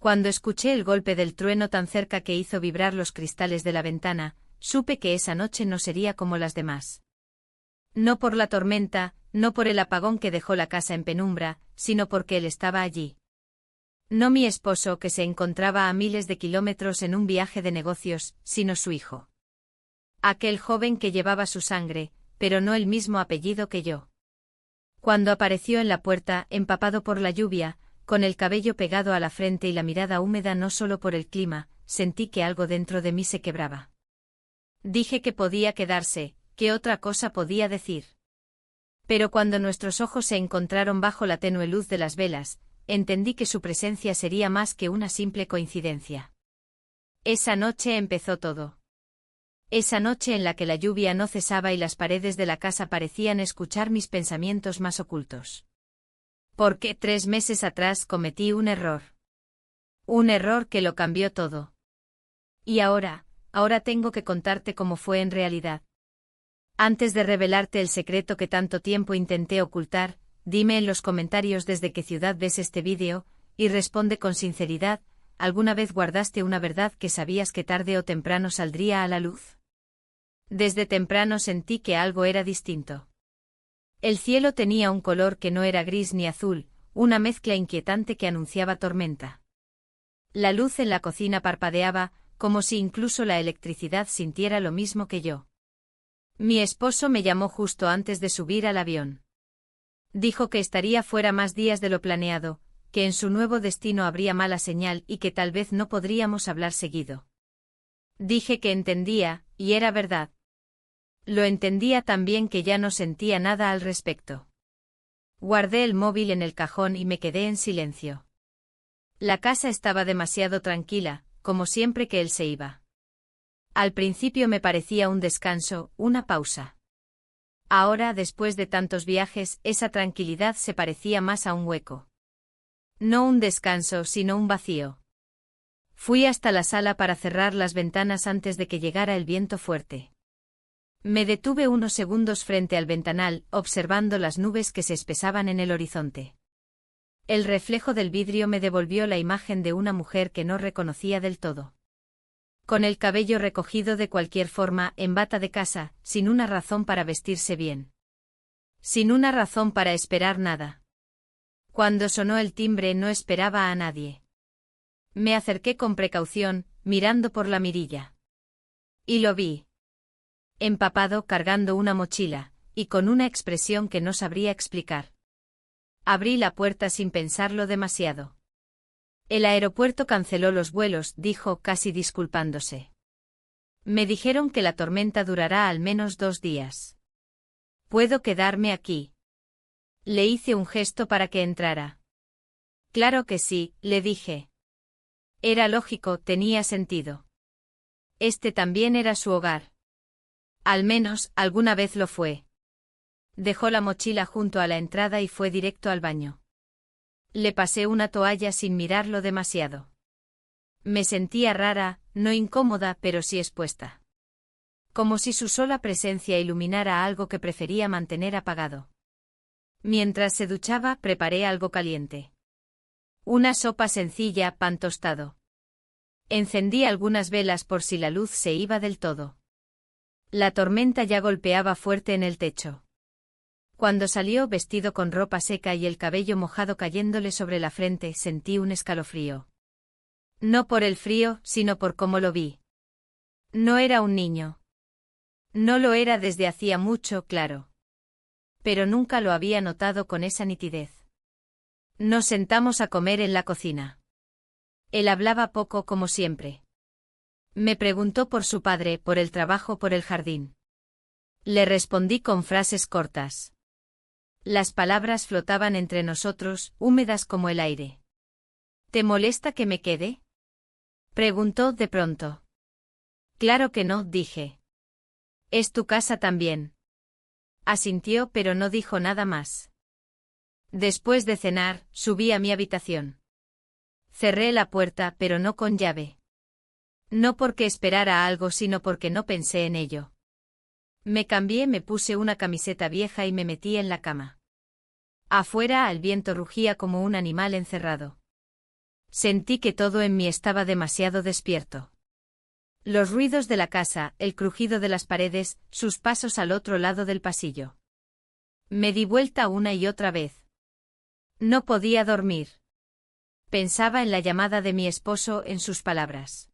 Cuando escuché el golpe del trueno tan cerca que hizo vibrar los cristales de la ventana, supe que esa noche no sería como las demás. No por la tormenta, no por el apagón que dejó la casa en penumbra, sino porque él estaba allí. No mi esposo que se encontraba a miles de kilómetros en un viaje de negocios, sino su hijo. Aquel joven que llevaba su sangre, pero no el mismo apellido que yo. Cuando apareció en la puerta, empapado por la lluvia, con el cabello pegado a la frente y la mirada húmeda no solo por el clima, sentí que algo dentro de mí se quebraba. Dije que podía quedarse, ¿qué otra cosa podía decir? Pero cuando nuestros ojos se encontraron bajo la tenue luz de las velas, entendí que su presencia sería más que una simple coincidencia. Esa noche empezó todo. Esa noche en la que la lluvia no cesaba y las paredes de la casa parecían escuchar mis pensamientos más ocultos. Porque 3 meses atrás cometí un error. Un error que lo cambió todo. Y ahora tengo que contarte cómo fue en realidad. Antes de revelarte el secreto que tanto tiempo intenté ocultar, dime en los comentarios desde qué ciudad ves este vídeo, y responde con sinceridad, ¿alguna vez guardaste una verdad que sabías que tarde o temprano saldría a la luz? Desde temprano sentí que algo era distinto. El cielo tenía un color que no era gris ni azul, una mezcla inquietante que anunciaba tormenta. La luz en la cocina parpadeaba, como si incluso la electricidad sintiera lo mismo que yo. Mi esposo me llamó justo antes de subir al avión. Dijo que estaría fuera más días de lo planeado, que en su nuevo destino habría mala señal y que tal vez no podríamos hablar seguido. Dije que entendía, y era verdad. Lo entendía tan bien que ya no sentía nada al respecto. Guardé el móvil en el cajón y me quedé en silencio. La casa estaba demasiado tranquila, como siempre que él se iba. Al principio me parecía un descanso, una pausa. Ahora, después de tantos viajes, esa tranquilidad se parecía más a un hueco. No un descanso, sino un vacío. Fui hasta la sala para cerrar las ventanas antes de que llegara el viento fuerte. Me detuve unos segundos frente al ventanal, observando las nubes que se espesaban en el horizonte. El reflejo del vidrio me devolvió la imagen de una mujer que no reconocía del todo. Con el cabello recogido de cualquier forma, en bata de casa, sin una razón para vestirse bien. Sin una razón para esperar nada. Cuando sonó el timbre no esperaba a nadie. Me acerqué con precaución, mirando por la mirilla. Y lo vi. Empapado, cargando una mochila, y con una expresión que no sabría explicar. Abrí la puerta sin pensarlo demasiado. El aeropuerto canceló los vuelos, dijo casi disculpándose. Me dijeron que la tormenta durará al menos 2 días. ¿Puedo quedarme aquí? Le hice un gesto para que entrara. Claro que sí, le dije. Era lógico, tenía sentido. Este también era su hogar. Al menos, alguna vez lo fue. Dejó la mochila junto a la entrada y fue directo al baño. Le pasé una toalla sin mirarlo demasiado. Me sentía rara, no incómoda, pero sí expuesta. Como si su sola presencia iluminara algo que prefería mantener apagado. Mientras se duchaba, preparé algo caliente. Una sopa sencilla, pan tostado. Encendí algunas velas por si la luz se iba del todo. La tormenta ya golpeaba fuerte en el techo. Cuando salió vestido con ropa seca y el cabello mojado cayéndole sobre la frente, sentí un escalofrío. No por el frío, sino por cómo lo vi. No era un niño. No lo era desde hacía mucho, claro. Pero nunca lo había notado con esa nitidez. Nos sentamos a comer en la cocina. Él hablaba poco como siempre. Me preguntó por su padre, por el trabajo, por el jardín. Le respondí con frases cortas. Las palabras flotaban entre nosotros, húmedas como el aire. ¿Te molesta que me quede? Preguntó de pronto. Claro que no, dije. Es tu casa también. Asintió, pero no dijo nada más. Después de cenar, subí a mi habitación. Cerré la puerta, pero no con llave. No porque esperara algo, sino porque no pensé en ello. Me cambié, me puse una camiseta vieja y me metí en la cama. Afuera el viento rugía como un animal encerrado. Sentí que todo en mí estaba demasiado despierto. Los ruidos de la casa, el crujido de las paredes, sus pasos al otro lado del pasillo. Me di vuelta una y otra vez. No podía dormir. Pensaba en la llamada de mi esposo, en sus palabras.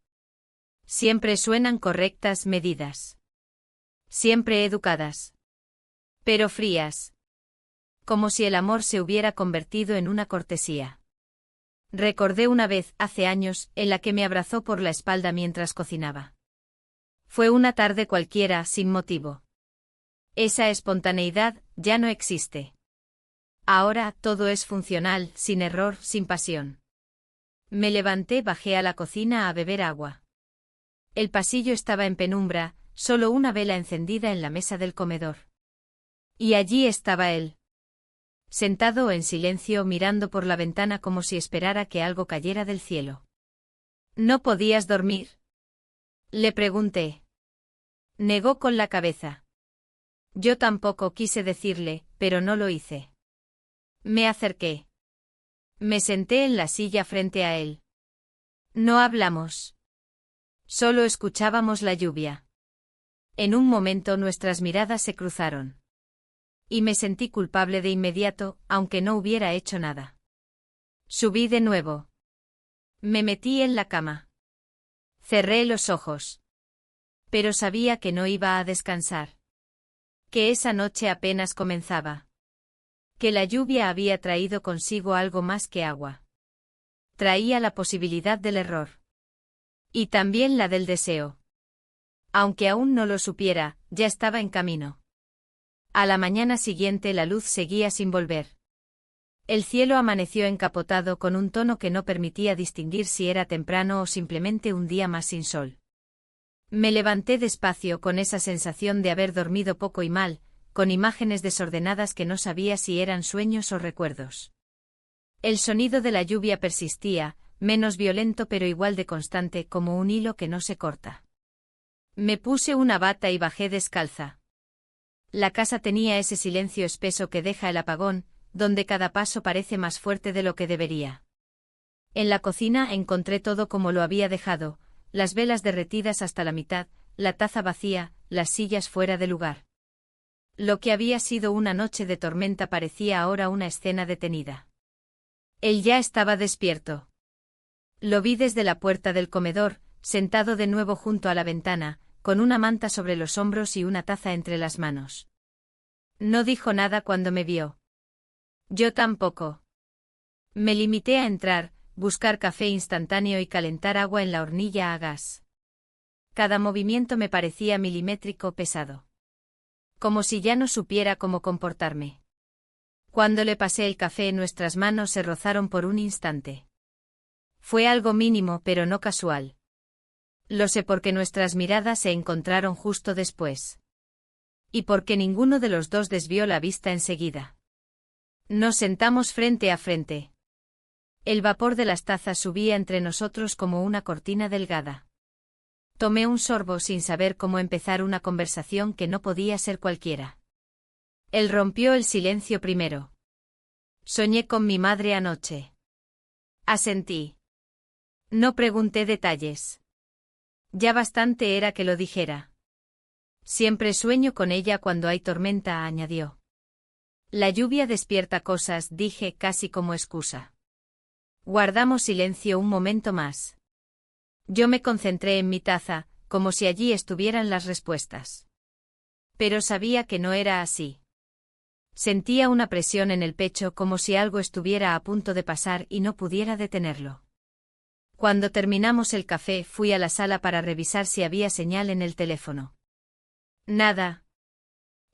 Siempre suenan correctas, medidas. Siempre educadas. Pero frías. Como si el amor se hubiera convertido en una cortesía. Recordé una vez, hace años, en la que me abrazó por la espalda mientras cocinaba. Fue una tarde cualquiera, sin motivo. Esa espontaneidad ya no existe. Ahora todo es funcional, sin error, sin pasión. Me levanté, bajé a la cocina a beber agua. El pasillo estaba en penumbra, solo una vela encendida en la mesa del comedor. Y allí estaba él. Sentado en silencio mirando por la ventana como si esperara que algo cayera del cielo. ¿No podías dormir? Le pregunté. Negó con la cabeza. Yo tampoco quise decirle, pero no lo hice. Me acerqué. Me senté en la silla frente a él. No hablamos. Solo escuchábamos la lluvia. En un momento nuestras miradas se cruzaron. Y me sentí culpable de inmediato, aunque no hubiera hecho nada. Subí de nuevo. Me metí en la cama. Cerré los ojos. Pero sabía que no iba a descansar. Que esa noche apenas comenzaba. Que la lluvia había traído consigo algo más que agua. Traía la posibilidad del error. Y también la del deseo. Aunque aún no lo supiera, ya estaba en camino. A la mañana siguiente la luz seguía sin volver. El cielo amaneció encapotado con un tono que no permitía distinguir si era temprano o simplemente un día más sin sol. Me levanté despacio con esa sensación de haber dormido poco y mal, con imágenes desordenadas que no sabía si eran sueños o recuerdos. El sonido de la lluvia persistía, menos violento pero igual de constante como un hilo que no se corta. Me puse una bata y bajé descalza. La casa tenía ese silencio espeso que deja el apagón, donde cada paso parece más fuerte de lo que debería. En la cocina encontré todo como lo había dejado, las velas derretidas hasta la mitad, la taza vacía, las sillas fuera de lugar. Lo que había sido una noche de tormenta parecía ahora una escena detenida. Él ya estaba despierto. Lo vi desde la puerta del comedor, sentado de nuevo junto a la ventana, con una manta sobre los hombros y una taza entre las manos. No dijo nada cuando me vio. Yo tampoco. Me limité a entrar, buscar café instantáneo y calentar agua en la hornilla a gas. Cada movimiento me parecía milimétrico, pesado. Como si ya no supiera cómo comportarme. Cuando le pasé el café, nuestras manos se rozaron por un instante. Fue algo mínimo pero no casual. Lo sé porque nuestras miradas se encontraron justo después. Y porque ninguno de los dos desvió la vista enseguida. Nos sentamos frente a frente. El vapor de las tazas subía entre nosotros como una cortina delgada. Tomé un sorbo sin saber cómo empezar una conversación que no podía ser cualquiera. Él rompió el silencio primero. Soñé con mi madre anoche. Asentí. No pregunté detalles. Ya bastante era que lo dijera. Siempre sueño con ella cuando hay tormenta, añadió. La lluvia despierta cosas, dije casi como excusa. Guardamos silencio un momento más. Yo me concentré en mi taza, como si allí estuvieran las respuestas. Pero sabía que no era así. Sentía una presión en el pecho como si algo estuviera a punto de pasar y no pudiera detenerlo. Cuando terminamos el café, fui a la sala para revisar si había señal en el teléfono. Nada.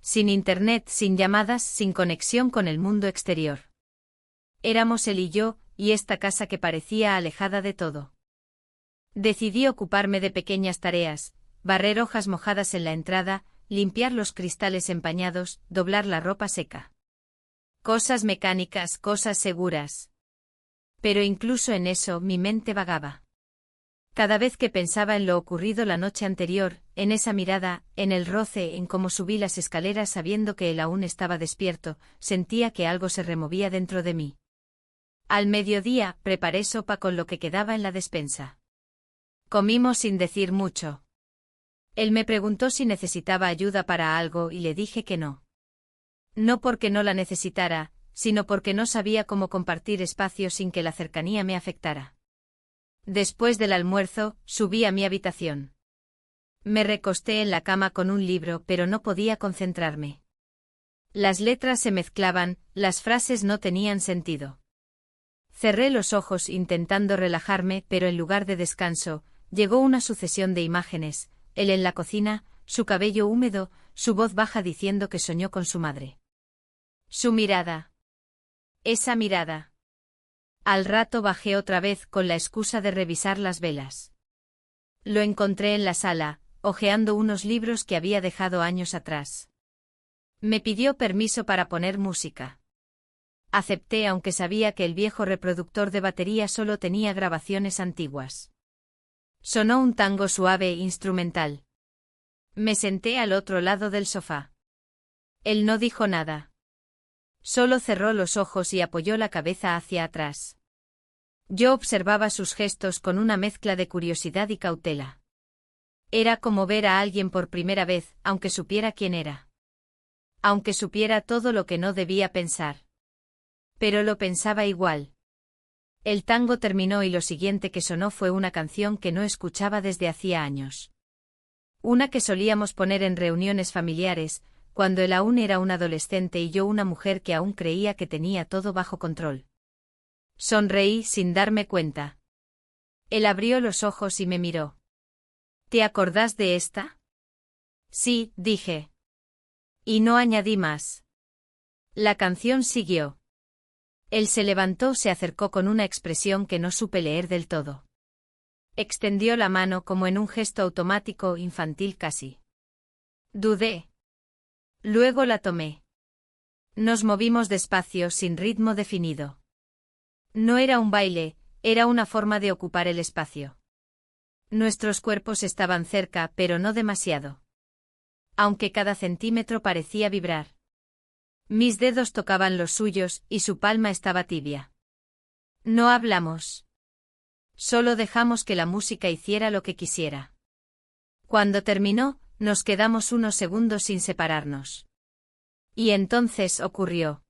Sin internet, sin llamadas, sin conexión con el mundo exterior. Éramos él y yo, y esta casa que parecía alejada de todo. Decidí ocuparme de pequeñas tareas, barrer hojas mojadas en la entrada, limpiar los cristales empañados, doblar la ropa seca. Cosas mecánicas, cosas seguras. Pero incluso en eso mi mente vagaba. Cada vez que pensaba en lo ocurrido la noche anterior, en esa mirada, en el roce, en cómo subí las escaleras sabiendo que él aún estaba despierto, sentía que algo se removía dentro de mí. Al mediodía, preparé sopa con lo que quedaba en la despensa. Comimos sin decir mucho. Él me preguntó si necesitaba ayuda para algo y le dije que no. No porque no la necesitara, sino porque no sabía cómo compartir espacio sin que la cercanía me afectara. Después del almuerzo, subí a mi habitación. Me recosté en la cama con un libro, pero no podía concentrarme. Las letras se mezclaban, las frases no tenían sentido. Cerré los ojos intentando relajarme, pero en lugar de descanso, llegó una sucesión de imágenes, él en la cocina, su cabello húmedo, su voz baja diciendo que soñó con su madre. Su mirada. Esa mirada. Al rato bajé otra vez con la excusa de revisar las velas. Lo encontré en la sala, hojeando unos libros que había dejado años atrás. Me pidió permiso para poner música. Acepté aunque sabía que el viejo reproductor de batería solo tenía grabaciones antiguas. Sonó un tango suave e instrumental. Me senté al otro lado del sofá. Él no dijo nada. Solo cerró los ojos y apoyó la cabeza hacia atrás. Yo observaba sus gestos con una mezcla de curiosidad y cautela. Era como ver a alguien por primera vez, aunque supiera quién era. Aunque supiera todo lo que no debía pensar. Pero lo pensaba igual. El tango terminó y lo siguiente que sonó fue una canción que no escuchaba desde hacía años. Una que solíamos poner en reuniones familiares, cuando él aún era un adolescente y yo una mujer que aún creía que tenía todo bajo control. Sonreí sin darme cuenta. Él abrió los ojos y me miró. ¿Te acordás de esta? Sí, dije. Y no añadí más. La canción siguió. Él se levantó, se acercó con una expresión que no supe leer del todo. Extendió la mano como en un gesto automático, infantil casi. Dudé. Luego la tomé. Nos movimos despacio, sin ritmo definido. No era un baile, era una forma de ocupar el espacio. Nuestros cuerpos estaban cerca, pero no demasiado. Aunque cada centímetro parecía vibrar. Mis dedos tocaban los suyos, y su palma estaba tibia. No hablamos. Solo dejamos que la música hiciera lo que quisiera. Cuando terminó, nos quedamos unos segundos sin separarnos. Y entonces ocurrió.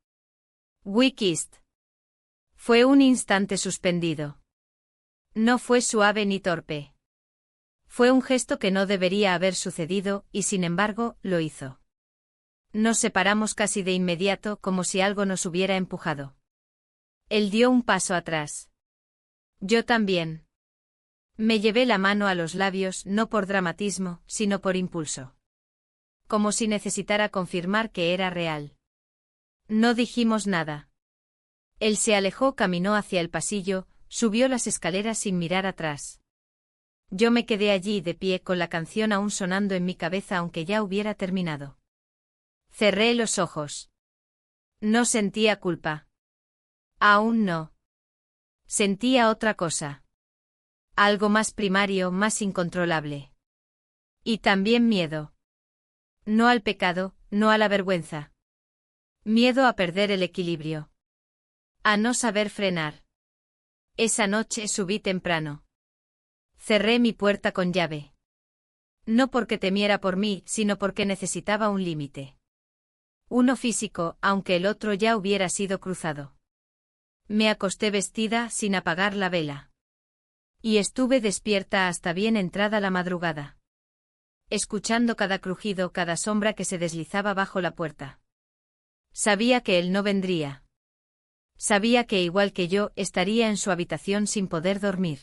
We kissed. Fue un instante suspendido. No fue suave ni torpe. Fue un gesto que no debería haber sucedido, y sin embargo, lo hizo. Nos separamos casi de inmediato, como si algo nos hubiera empujado. Él dio un paso atrás. Yo también. Me llevé la mano a los labios, no por dramatismo, sino por impulso. Como si necesitara confirmar que era real. No dijimos nada. Él se alejó, caminó hacia el pasillo, subió las escaleras sin mirar atrás. Yo me quedé allí de pie con la canción aún sonando en mi cabeza aunque ya hubiera terminado. Cerré los ojos. No sentía culpa. Aún no. Sentía otra cosa. Algo más primario, más incontrolable. Y también miedo. No al pecado, no a la vergüenza. Miedo a perder el equilibrio. A no saber frenar. Esa noche subí temprano. Cerré mi puerta con llave. No porque temiera por mí, sino porque necesitaba un límite. Uno físico, aunque el otro ya hubiera sido cruzado. Me acosté vestida, sin apagar la vela. Y estuve despierta hasta bien entrada la madrugada. Escuchando cada crujido, cada sombra que se deslizaba bajo la puerta. Sabía que él no vendría. Sabía que igual que yo, estaría en su habitación sin poder dormir.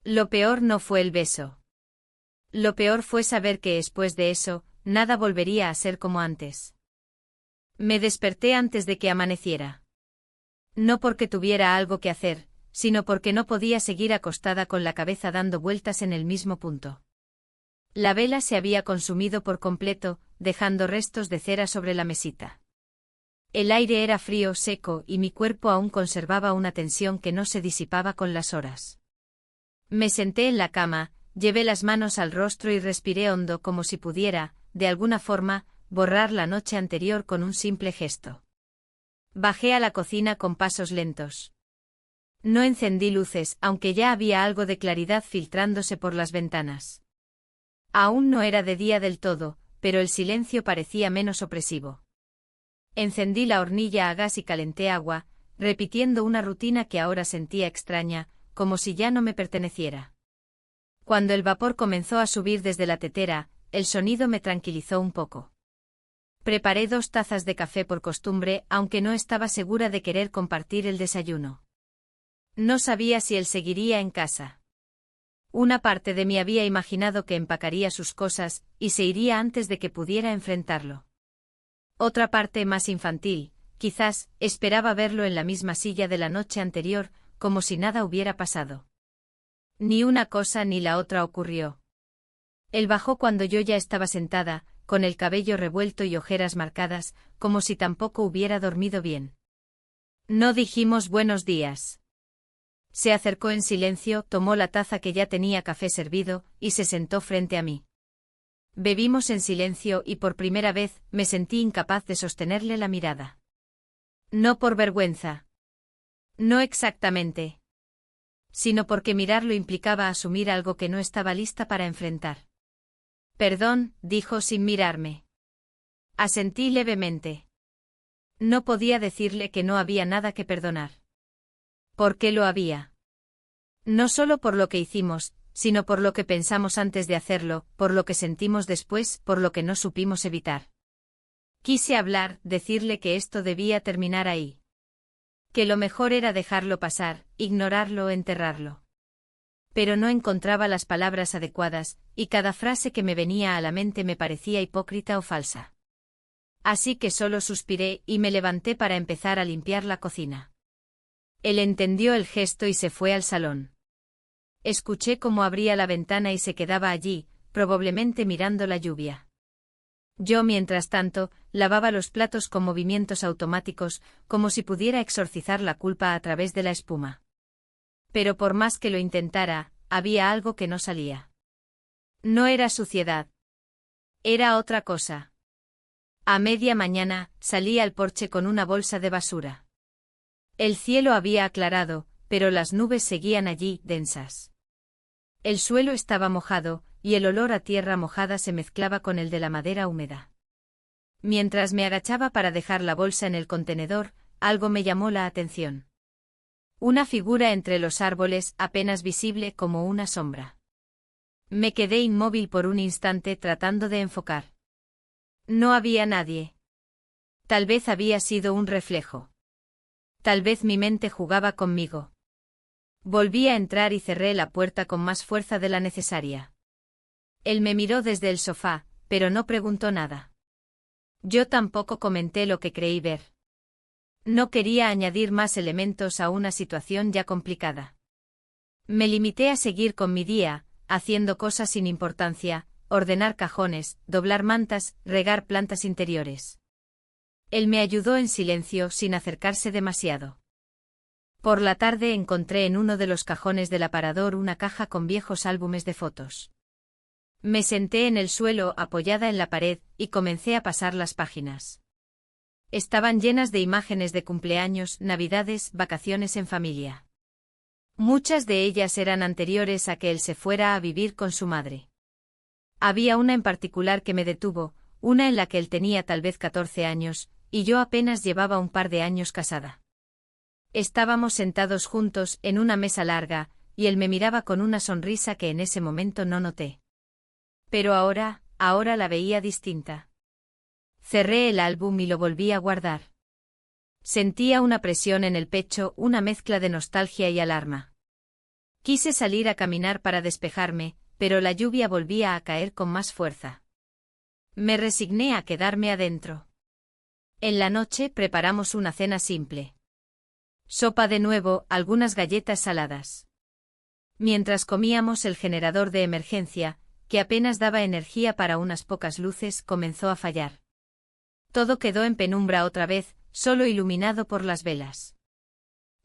Lo peor no fue el beso. Lo peor fue saber que después de eso, nada volvería a ser como antes. Me desperté antes de que amaneciera. No porque tuviera algo que hacer, sino porque no podía seguir acostada con la cabeza dando vueltas en el mismo punto. La vela se había consumido por completo, dejando restos de cera sobre la mesita. El aire era frío, seco, y mi cuerpo aún conservaba una tensión que no se disipaba con las horas. Me senté en la cama, llevé las manos al rostro y respiré hondo como si pudiera, de alguna forma, borrar la noche anterior con un simple gesto. Bajé a la cocina con pasos lentos. No encendí luces, aunque ya había algo de claridad filtrándose por las ventanas. Aún no era de día del todo, pero el silencio parecía menos opresivo. Encendí la hornilla a gas y calenté agua, repitiendo una rutina que ahora sentía extraña, como si ya no me perteneciera. Cuando el vapor comenzó a subir desde la tetera, el sonido me tranquilizó un poco. Preparé 2 tazas de café por costumbre, aunque no estaba segura de querer compartir el desayuno. No sabía si él seguiría en casa. Una parte de mí había imaginado que empacaría sus cosas, y se iría antes de que pudiera enfrentarlo. Otra parte más infantil, quizás, esperaba verlo en la misma silla de la noche anterior, como si nada hubiera pasado. Ni una cosa ni la otra ocurrió. Él bajó cuando yo ya estaba sentada, con el cabello revuelto y ojeras marcadas, como si tampoco hubiera dormido bien. No dijimos buenos días. Se acercó en silencio, tomó la taza que ya tenía café servido, y se sentó frente a mí. Bebimos en silencio y por primera vez me sentí incapaz de sostenerle la mirada. No por vergüenza. No exactamente. Sino porque mirarlo implicaba asumir algo que no estaba lista para enfrentar. Perdón, dijo sin mirarme. Asentí levemente. No podía decirle que no había nada que perdonar. ¿Por qué lo había? No solo por lo que hicimos, sino por lo que pensamos antes de hacerlo, por lo que sentimos después, por lo que no supimos evitar. Quise hablar, decirle que esto debía terminar ahí. Que lo mejor era dejarlo pasar, ignorarlo, enterrarlo. Pero no encontraba las palabras adecuadas, y cada frase que me venía a la mente me parecía hipócrita o falsa. Así que solo suspiré y me levanté para empezar a limpiar la cocina. Él entendió el gesto y se fue al salón. Escuché cómo abría la ventana y se quedaba allí, probablemente mirando la lluvia. Yo, mientras tanto, lavaba los platos con movimientos automáticos, como si pudiera exorcizar la culpa a través de la espuma. Pero por más que lo intentara, había algo que no salía. No era suciedad. Era otra cosa. A media mañana, salí al porche con una bolsa de basura. El cielo había aclarado, pero las nubes seguían allí, densas. El suelo estaba mojado, y el olor a tierra mojada se mezclaba con el de la madera húmeda. Mientras me agachaba para dejar la bolsa en el contenedor, algo me llamó la atención. Una figura entre los árboles, apenas visible como una sombra. Me quedé inmóvil por un instante tratando de enfocar. No había nadie. Tal vez había sido un reflejo. Tal vez mi mente jugaba conmigo. Volví a entrar y cerré la puerta con más fuerza de la necesaria. Él me miró desde el sofá, pero no preguntó nada. Yo tampoco comenté lo que creí ver. No quería añadir más elementos a una situación ya complicada. Me limité a seguir con mi día, haciendo cosas sin importancia, ordenar cajones, doblar mantas, regar plantas interiores. Él me ayudó en silencio sin acercarse demasiado. Por la tarde encontré en uno de los cajones del aparador una caja con viejos álbumes de fotos. Me senté en el suelo apoyada en la pared y comencé a pasar las páginas. Estaban llenas de imágenes de cumpleaños, navidades, vacaciones en familia. Muchas de ellas eran anteriores a que él se fuera a vivir con su madre. Había una en particular que me detuvo, una en la que él tenía tal vez 14 años, y yo apenas llevaba un par de años casada. Estábamos sentados juntos en una mesa larga, y él me miraba con una sonrisa que en ese momento no noté. Pero ahora la veía distinta. Cerré el álbum y lo volví a guardar. Sentía una presión en el pecho, una mezcla de nostalgia y alarma. Quise salir a caminar para despejarme, pero la lluvia volvía a caer con más fuerza. Me resigné a quedarme adentro. En la noche preparamos una cena simple. Sopa de nuevo, algunas galletas saladas. Mientras comíamos, el generador de emergencia, que apenas daba energía para unas pocas luces, comenzó a fallar. Todo quedó en penumbra otra vez, solo iluminado por las velas.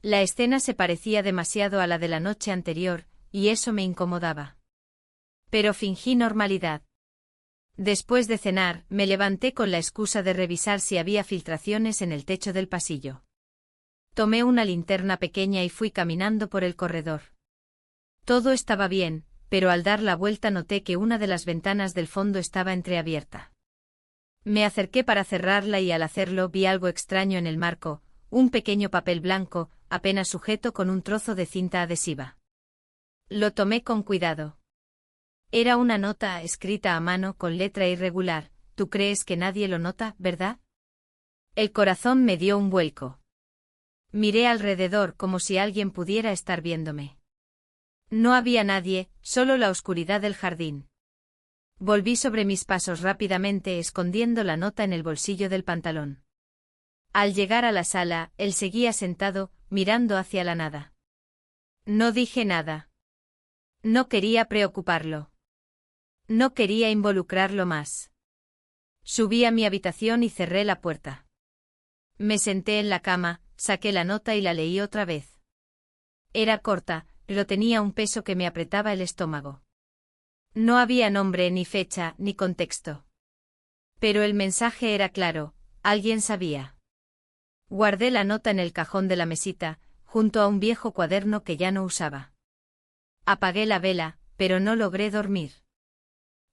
La escena se parecía demasiado a la de la noche anterior, y eso me incomodaba. Pero fingí normalidad. Después de cenar, me levanté con la excusa de revisar si había filtraciones en el techo del pasillo. Tomé una linterna pequeña y fui caminando por el corredor. Todo estaba bien, pero al dar la vuelta noté que una de las ventanas del fondo estaba entreabierta. Me acerqué para cerrarla y al hacerlo vi algo extraño en el marco, un pequeño papel blanco, apenas sujeto con un trozo de cinta adhesiva. Lo tomé con cuidado. Era una nota escrita a mano con letra irregular. ¿Tú crees que nadie lo nota, verdad? El corazón me dio un vuelco. Miré alrededor como si alguien pudiera estar viéndome. No había nadie, solo la oscuridad del jardín. Volví sobre mis pasos rápidamente escondiendo la nota en el bolsillo del pantalón. Al llegar a la sala, él seguía sentado, mirando hacia la nada. No dije nada. No quería preocuparlo. No quería involucrarlo más. Subí a mi habitación y cerré la puerta. Me senté en la cama, saqué la nota y la leí otra vez. Era corta, pero tenía un peso que me apretaba el estómago. No había nombre ni fecha ni contexto. Pero el mensaje era claro, alguien sabía. Guardé la nota en el cajón de la mesita, junto a un viejo cuaderno que ya no usaba. Apagué la vela, pero no logré dormir.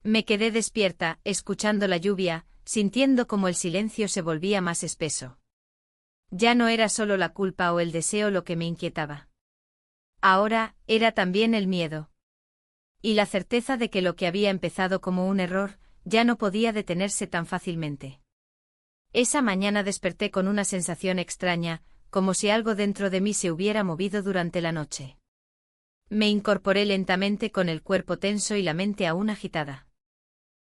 Me quedé despierta, escuchando la lluvia, sintiendo como el silencio se volvía más espeso. Ya no era solo la culpa o el deseo lo que me inquietaba. Ahora, era también el miedo. Y la certeza de que lo que había empezado como un error, ya no podía detenerse tan fácilmente. Esa mañana desperté con una sensación extraña, como si algo dentro de mí se hubiera movido durante la noche. Me incorporé lentamente con el cuerpo tenso y la mente aún agitada.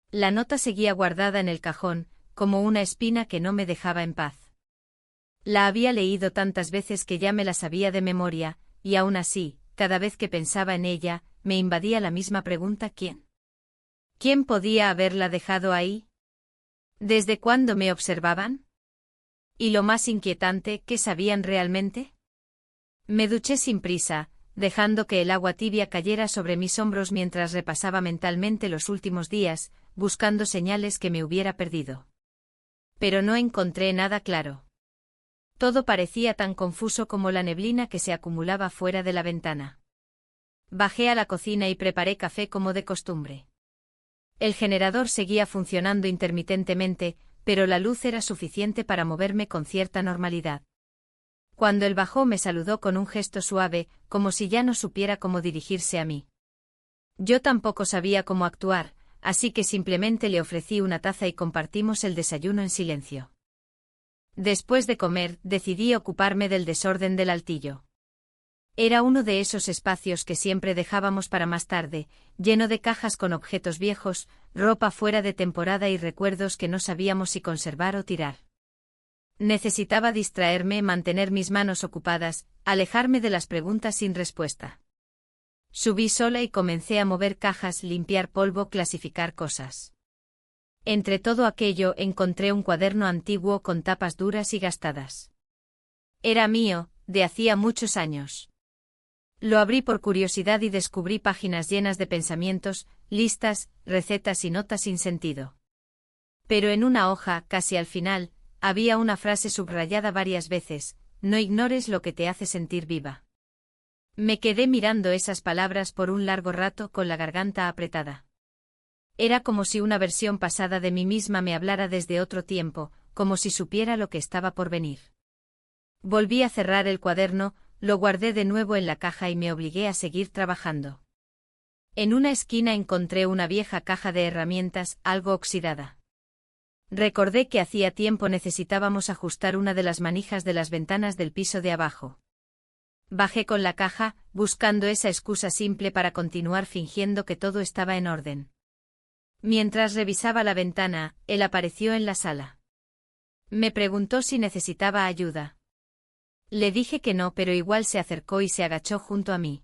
La nota seguía guardada en el cajón, como una espina que no me dejaba en paz. La había leído tantas veces que ya me la sabía de memoria, y aún así, cada vez que pensaba en ella, me invadía la misma pregunta: ¿quién? ¿Quién podía haberla dejado ahí? ¿Desde cuándo me observaban? Y lo más inquietante, ¿qué sabían realmente? Me duché sin prisa, dejando que el agua tibia cayera sobre mis hombros mientras repasaba mentalmente los últimos días, buscando señales que me hubiera perdido. Pero no encontré nada claro. Todo parecía tan confuso como la neblina que se acumulaba fuera de la ventana. Bajé a la cocina y preparé café como de costumbre. El generador seguía funcionando intermitentemente, pero la luz era suficiente para moverme con cierta normalidad. Cuando él bajó me saludó con un gesto suave, como si ya no supiera cómo dirigirse a mí. Yo tampoco sabía cómo actuar, así que simplemente le ofrecí una taza y compartimos el desayuno en silencio. Después de comer, decidí ocuparme del desorden del altillo. Era uno de esos espacios que siempre dejábamos para más tarde, lleno de cajas con objetos viejos, ropa fuera de temporada y recuerdos que no sabíamos si conservar o tirar. Necesitaba distraerme, mantener mis manos ocupadas, alejarme de las preguntas sin respuesta. Subí sola y comencé a mover cajas, limpiar polvo, clasificar cosas. Entre todo aquello encontré un cuaderno antiguo con tapas duras y gastadas. Era mío, de hacía muchos años. Lo abrí por curiosidad y descubrí páginas llenas de pensamientos, listas, recetas y notas sin sentido. Pero en una hoja, casi al final, había una frase subrayada varias veces: no ignores lo que te hace sentir viva. Me quedé mirando esas palabras por un largo rato con la garganta apretada. Era como si una versión pasada de mí misma me hablara desde otro tiempo, como si supiera lo que estaba por venir. Volví a cerrar el cuaderno, lo guardé de nuevo en la caja y me obligué a seguir trabajando. En una esquina encontré una vieja caja de herramientas, algo oxidada. Recordé que hacía tiempo necesitábamos ajustar una de las manijas de las ventanas del piso de abajo. Bajé con la caja, buscando esa excusa simple para continuar fingiendo que todo estaba en orden. Mientras revisaba la ventana, él apareció en la sala. Me preguntó si necesitaba ayuda. Le dije que no, pero igual se acercó y se agachó junto a mí.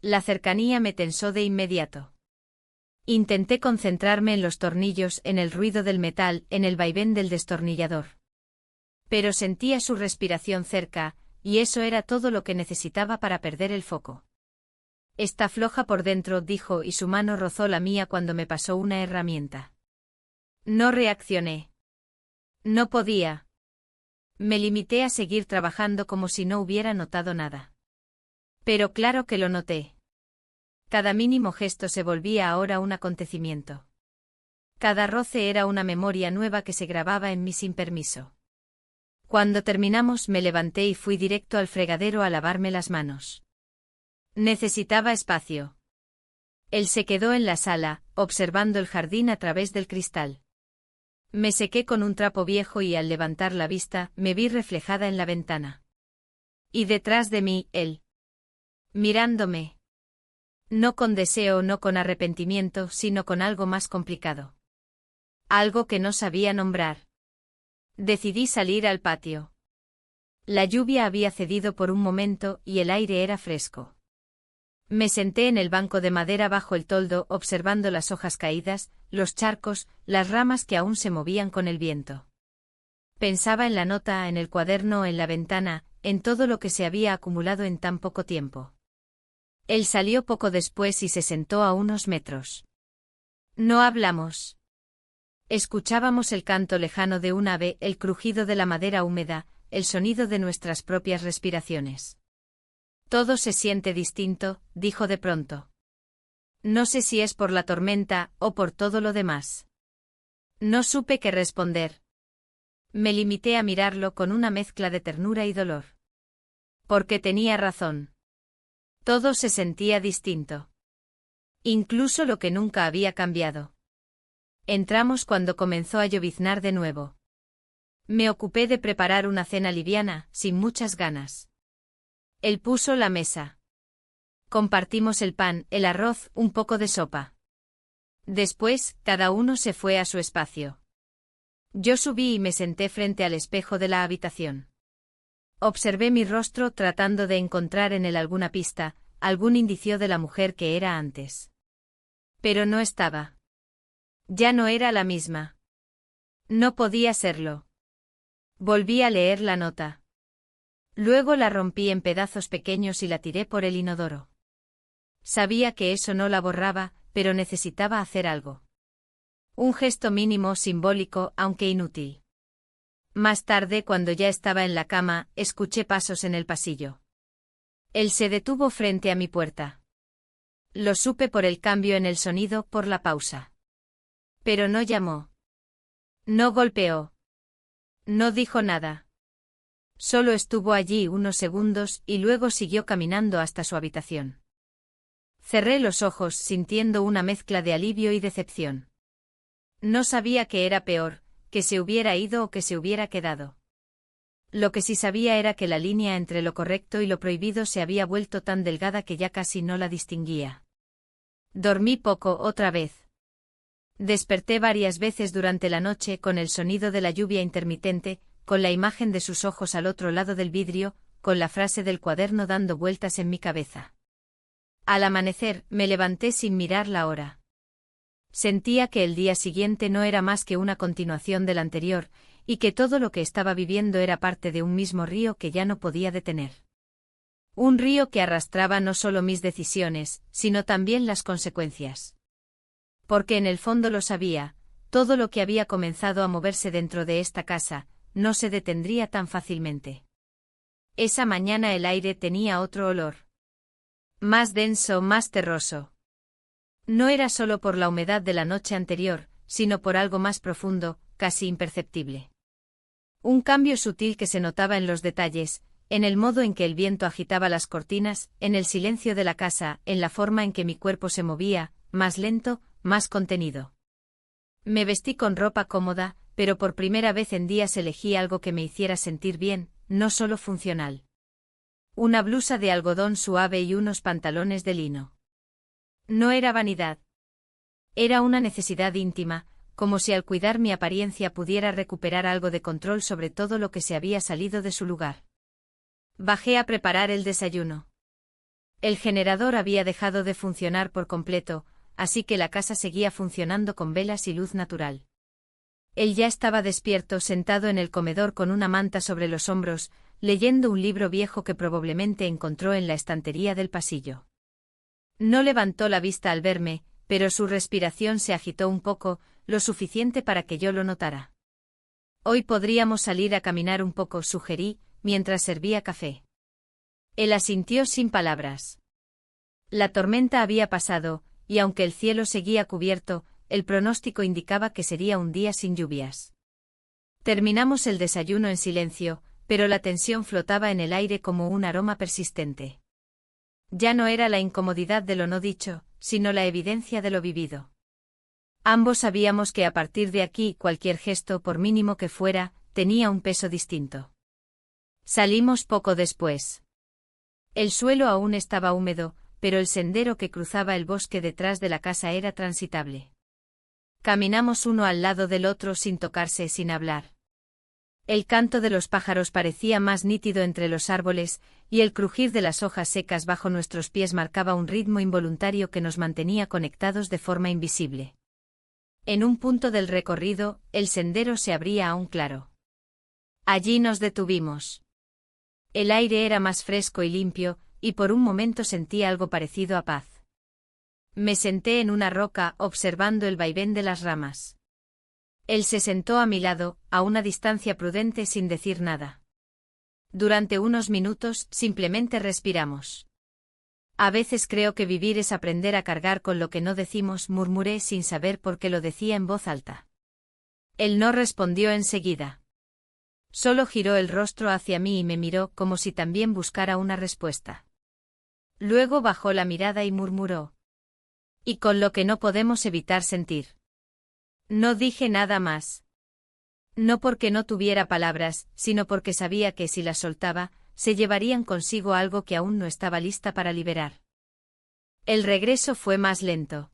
La cercanía me tensó de inmediato. Intenté concentrarme en los tornillos, en el ruido del metal, en el vaivén del destornillador. Pero sentía su respiración cerca, y eso era todo lo que necesitaba para perder el foco. Está floja por dentro, dijo, y su mano rozó la mía cuando me pasó una herramienta. No reaccioné. No podía. Me limité a seguir trabajando como si no hubiera notado nada. Pero claro que lo noté. Cada mínimo gesto se volvía ahora un acontecimiento. Cada roce era una memoria nueva que se grababa en mí sin permiso. Cuando terminamos me levanté y fui directo al fregadero a lavarme las manos. Necesitaba espacio. Él se quedó en la sala, observando el jardín a través del cristal. Me sequé con un trapo viejo y al levantar la vista me vi reflejada en la ventana. Y detrás de mí, él. Mirándome. No con deseo, no con arrepentimiento, sino con algo más complicado. Algo que no sabía nombrar. Decidí salir al patio. La lluvia había cedido por un momento y el aire era fresco. Me senté en el banco de madera bajo el toldo observando las hojas caídas, los charcos, las ramas que aún se movían con el viento. Pensaba en la nota, en el cuaderno, en la ventana, en todo lo que se había acumulado en tan poco tiempo. Él salió poco después y se sentó a unos metros. No hablamos. Escuchábamos el canto lejano de un ave, el crujido de la madera húmeda, el sonido de nuestras propias respiraciones. Todo se siente distinto, dijo de pronto. No sé si es por la tormenta o por todo lo demás. No supe qué responder. Me limité a mirarlo con una mezcla de ternura y dolor. Porque tenía razón. Todo se sentía distinto. Incluso lo que nunca había cambiado. Entramos cuando comenzó a lloviznar de nuevo. Me ocupé de preparar una cena liviana, sin muchas ganas. Él puso la mesa. Compartimos el pan, el arroz, un poco de sopa. Después, cada uno se fue a su espacio. Yo subí y me senté frente al espejo de la habitación. Observé mi rostro tratando de encontrar en él alguna pista, algún indicio de la mujer que era antes. Pero no estaba. Ya no era la misma. No podía serlo. Volví a leer la nota. Luego la rompí en pedazos pequeños y la tiré por el inodoro. Sabía que eso no la borraba, pero necesitaba hacer algo. Un gesto mínimo, simbólico, aunque inútil. Más tarde, cuando ya estaba en la cama, escuché pasos en el pasillo. Él se detuvo frente a mi puerta. Lo supe por el cambio en el sonido, por la pausa. Pero no llamó. No golpeó. No dijo nada. Solo estuvo allí unos segundos y luego siguió caminando hasta su habitación. Cerré los ojos sintiendo una mezcla de alivio y decepción. No sabía qué era peor, que se hubiera ido o que se hubiera quedado. Lo que sí sabía era que la línea entre lo correcto y lo prohibido se había vuelto tan delgada que ya casi no la distinguía. Dormí poco otra vez. Desperté varias veces durante la noche con el sonido de la lluvia intermitente, con la imagen de sus ojos al otro lado del vidrio, con la frase del cuaderno dando vueltas en mi cabeza. Al amanecer, me levanté sin mirar la hora. Sentía que el día siguiente no era más que una continuación del anterior, y que todo lo que estaba viviendo era parte de un mismo río que ya no podía detener. Un río que arrastraba no solo mis decisiones, sino también las consecuencias. Porque en el fondo lo sabía, todo lo que había comenzado a moverse dentro de esta casa, no se detendría tan fácilmente. Esa mañana el aire tenía otro olor. Más denso, más terroso. No era solo por la humedad de la noche anterior, sino por algo más profundo, casi imperceptible. Un cambio sutil que se notaba en los detalles, en el modo en que el viento agitaba las cortinas, en el silencio de la casa, en la forma en que mi cuerpo se movía, más lento, más contenido. Me vestí con ropa cómoda, pero por primera vez en días elegí algo que me hiciera sentir bien, no solo funcional. Una blusa de algodón suave y unos pantalones de lino. No era vanidad. Era una necesidad íntima, como si al cuidar mi apariencia pudiera recuperar algo de control sobre todo lo que se había salido de su lugar. Bajé a preparar el desayuno. El generador había dejado de funcionar por completo, así que la casa seguía funcionando con velas y luz natural. Él ya estaba despierto sentado en el comedor con una manta sobre los hombros, leyendo un libro viejo que probablemente encontró en la estantería del pasillo. No levantó la vista al verme, pero su respiración se agitó un poco, lo suficiente para que yo lo notara. Hoy podríamos salir a caminar un poco, sugerí, mientras servía café. Él asintió sin palabras. La tormenta había pasado, y aunque el cielo seguía cubierto, el pronóstico indicaba que sería un día sin lluvias. Terminamos el desayuno en silencio, pero la tensión flotaba en el aire como un aroma persistente. Ya no era la incomodidad de lo no dicho, sino la evidencia de lo vivido. Ambos sabíamos que a partir de aquí cualquier gesto, por mínimo que fuera, tenía un peso distinto. Salimos poco después. El suelo aún estaba húmedo, pero el sendero que cruzaba el bosque detrás de la casa era transitable. Caminamos uno al lado del otro sin tocarse, sin hablar. El canto de los pájaros parecía más nítido entre los árboles, y el crujir de las hojas secas bajo nuestros pies marcaba un ritmo involuntario que nos mantenía conectados de forma invisible. En un punto del recorrido, el sendero se abría aún claro. Allí nos detuvimos. El aire era más fresco y limpio, y por un momento sentí algo parecido a paz. Me senté en una roca, observando el vaivén de las ramas. Él se sentó a mi lado, a una distancia prudente sin decir nada. Durante unos minutos, simplemente respiramos. A veces creo que vivir es aprender a cargar con lo que no decimos, murmuré sin saber por qué lo decía en voz alta. Él no respondió enseguida. Solo giró el rostro hacia mí y me miró como si también buscara una respuesta. Luego bajó la mirada y murmuró. Y con lo que no podemos evitar sentir. No dije nada más. No porque no tuviera palabras, sino porque sabía que si las soltaba, se llevarían consigo algo que aún no estaba lista para liberar. El regreso fue más lento.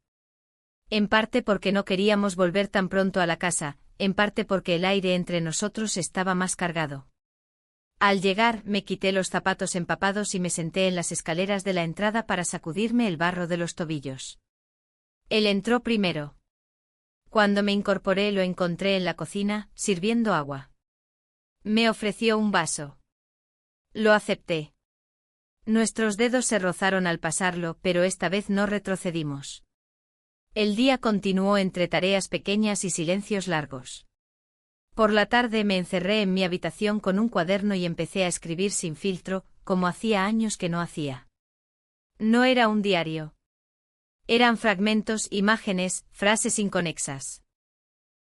En parte porque no queríamos volver tan pronto a la casa, en parte porque el aire entre nosotros estaba más cargado. Al llegar, me quité los zapatos empapados y me senté en las escaleras de la entrada para sacudirme el barro de los tobillos. Él entró primero. Cuando me incorporé lo encontré en la cocina, sirviendo agua. Me ofreció un vaso. Lo acepté. Nuestros dedos se rozaron al pasarlo, pero esta vez no retrocedimos. El día continuó entre tareas pequeñas y silencios largos. Por la tarde me encerré en mi habitación con un cuaderno y empecé a escribir sin filtro, como hacía años que no hacía. No era un diario. Eran fragmentos, imágenes, frases inconexas.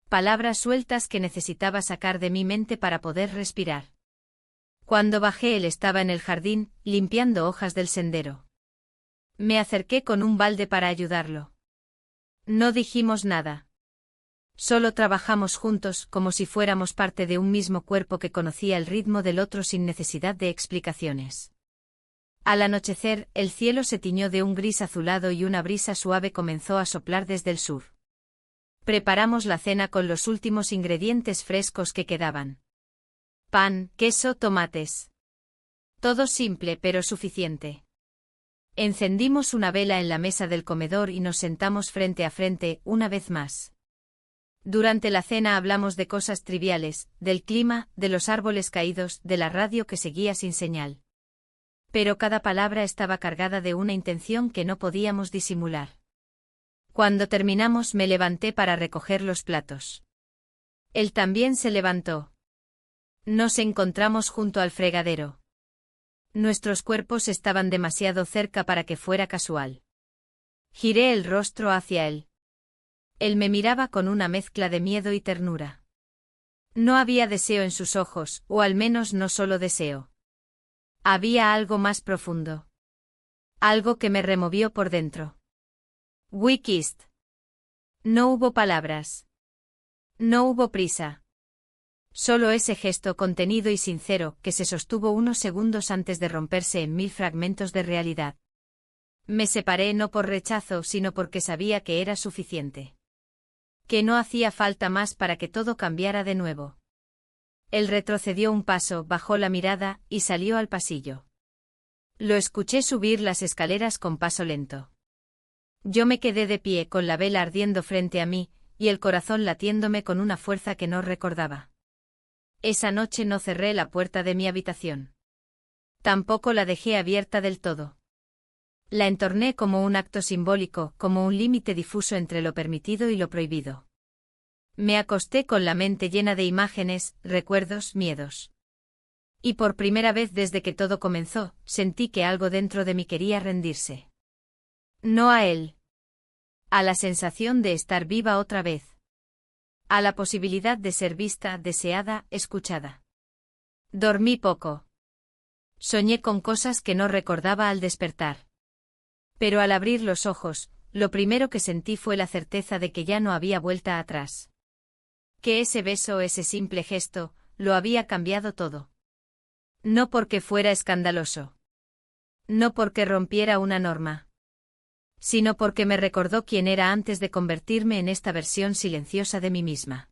Palabras sueltas que necesitaba sacar de mi mente para poder respirar. Cuando bajé él estaba en el jardín, limpiando hojas del sendero. Me acerqué con un balde para ayudarlo. No dijimos nada. Solo trabajamos juntos como si fuéramos parte de un mismo cuerpo que conocía el ritmo del otro sin necesidad de explicaciones. Al anochecer, el cielo se tiñó de un gris azulado y una brisa suave comenzó a soplar desde el sur. Preparamos la cena con los últimos ingredientes frescos que quedaban. Pan, queso, tomates. Todo simple pero suficiente. Encendimos una vela en la mesa del comedor y nos sentamos frente a frente, una vez más. Durante la cena hablamos de cosas triviales, del clima, de los árboles caídos, de la radio que seguía sin señal. Pero cada palabra estaba cargada de una intención que no podíamos disimular. Cuando terminamos me levanté para recoger los platos. Él también se levantó. Nos encontramos junto al fregadero. Nuestros cuerpos estaban demasiado cerca para que fuera casual. Giré el rostro hacia él. Él me miraba con una mezcla de miedo y ternura. No había deseo en sus ojos, o al menos no solo deseo. Había algo más profundo. Algo que me removió por dentro. We kissed. No hubo palabras. No hubo prisa. Solo ese gesto contenido y sincero que se sostuvo unos segundos antes de romperse en mil fragmentos de realidad. Me separé no por rechazo, sino porque sabía que era suficiente. Que no hacía falta más para que todo cambiara de nuevo. Él retrocedió un paso, bajó la mirada y salió al pasillo. Lo escuché subir las escaleras con paso lento. Yo me quedé de pie con la vela ardiendo frente a mí, y el corazón latiéndome con una fuerza que no recordaba. Esa noche no cerré la puerta de mi habitación. Tampoco la dejé abierta del todo. La entorné como un acto simbólico, como un límite difuso entre lo permitido y lo prohibido. Me acosté con la mente llena de imágenes, recuerdos, miedos. Y por primera vez desde que todo comenzó, sentí que algo dentro de mí quería rendirse. No a él. A la sensación de estar viva otra vez. A la posibilidad de ser vista, deseada, escuchada. Dormí poco. Soñé con cosas que no recordaba al despertar. Pero al abrir los ojos, lo primero que sentí fue la certeza de que ya no había vuelta atrás. Que ese beso, ese simple gesto, lo había cambiado todo. No porque fuera escandaloso. No porque rompiera una norma. Sino porque me recordó quién era antes de convertirme en esta versión silenciosa de mí misma.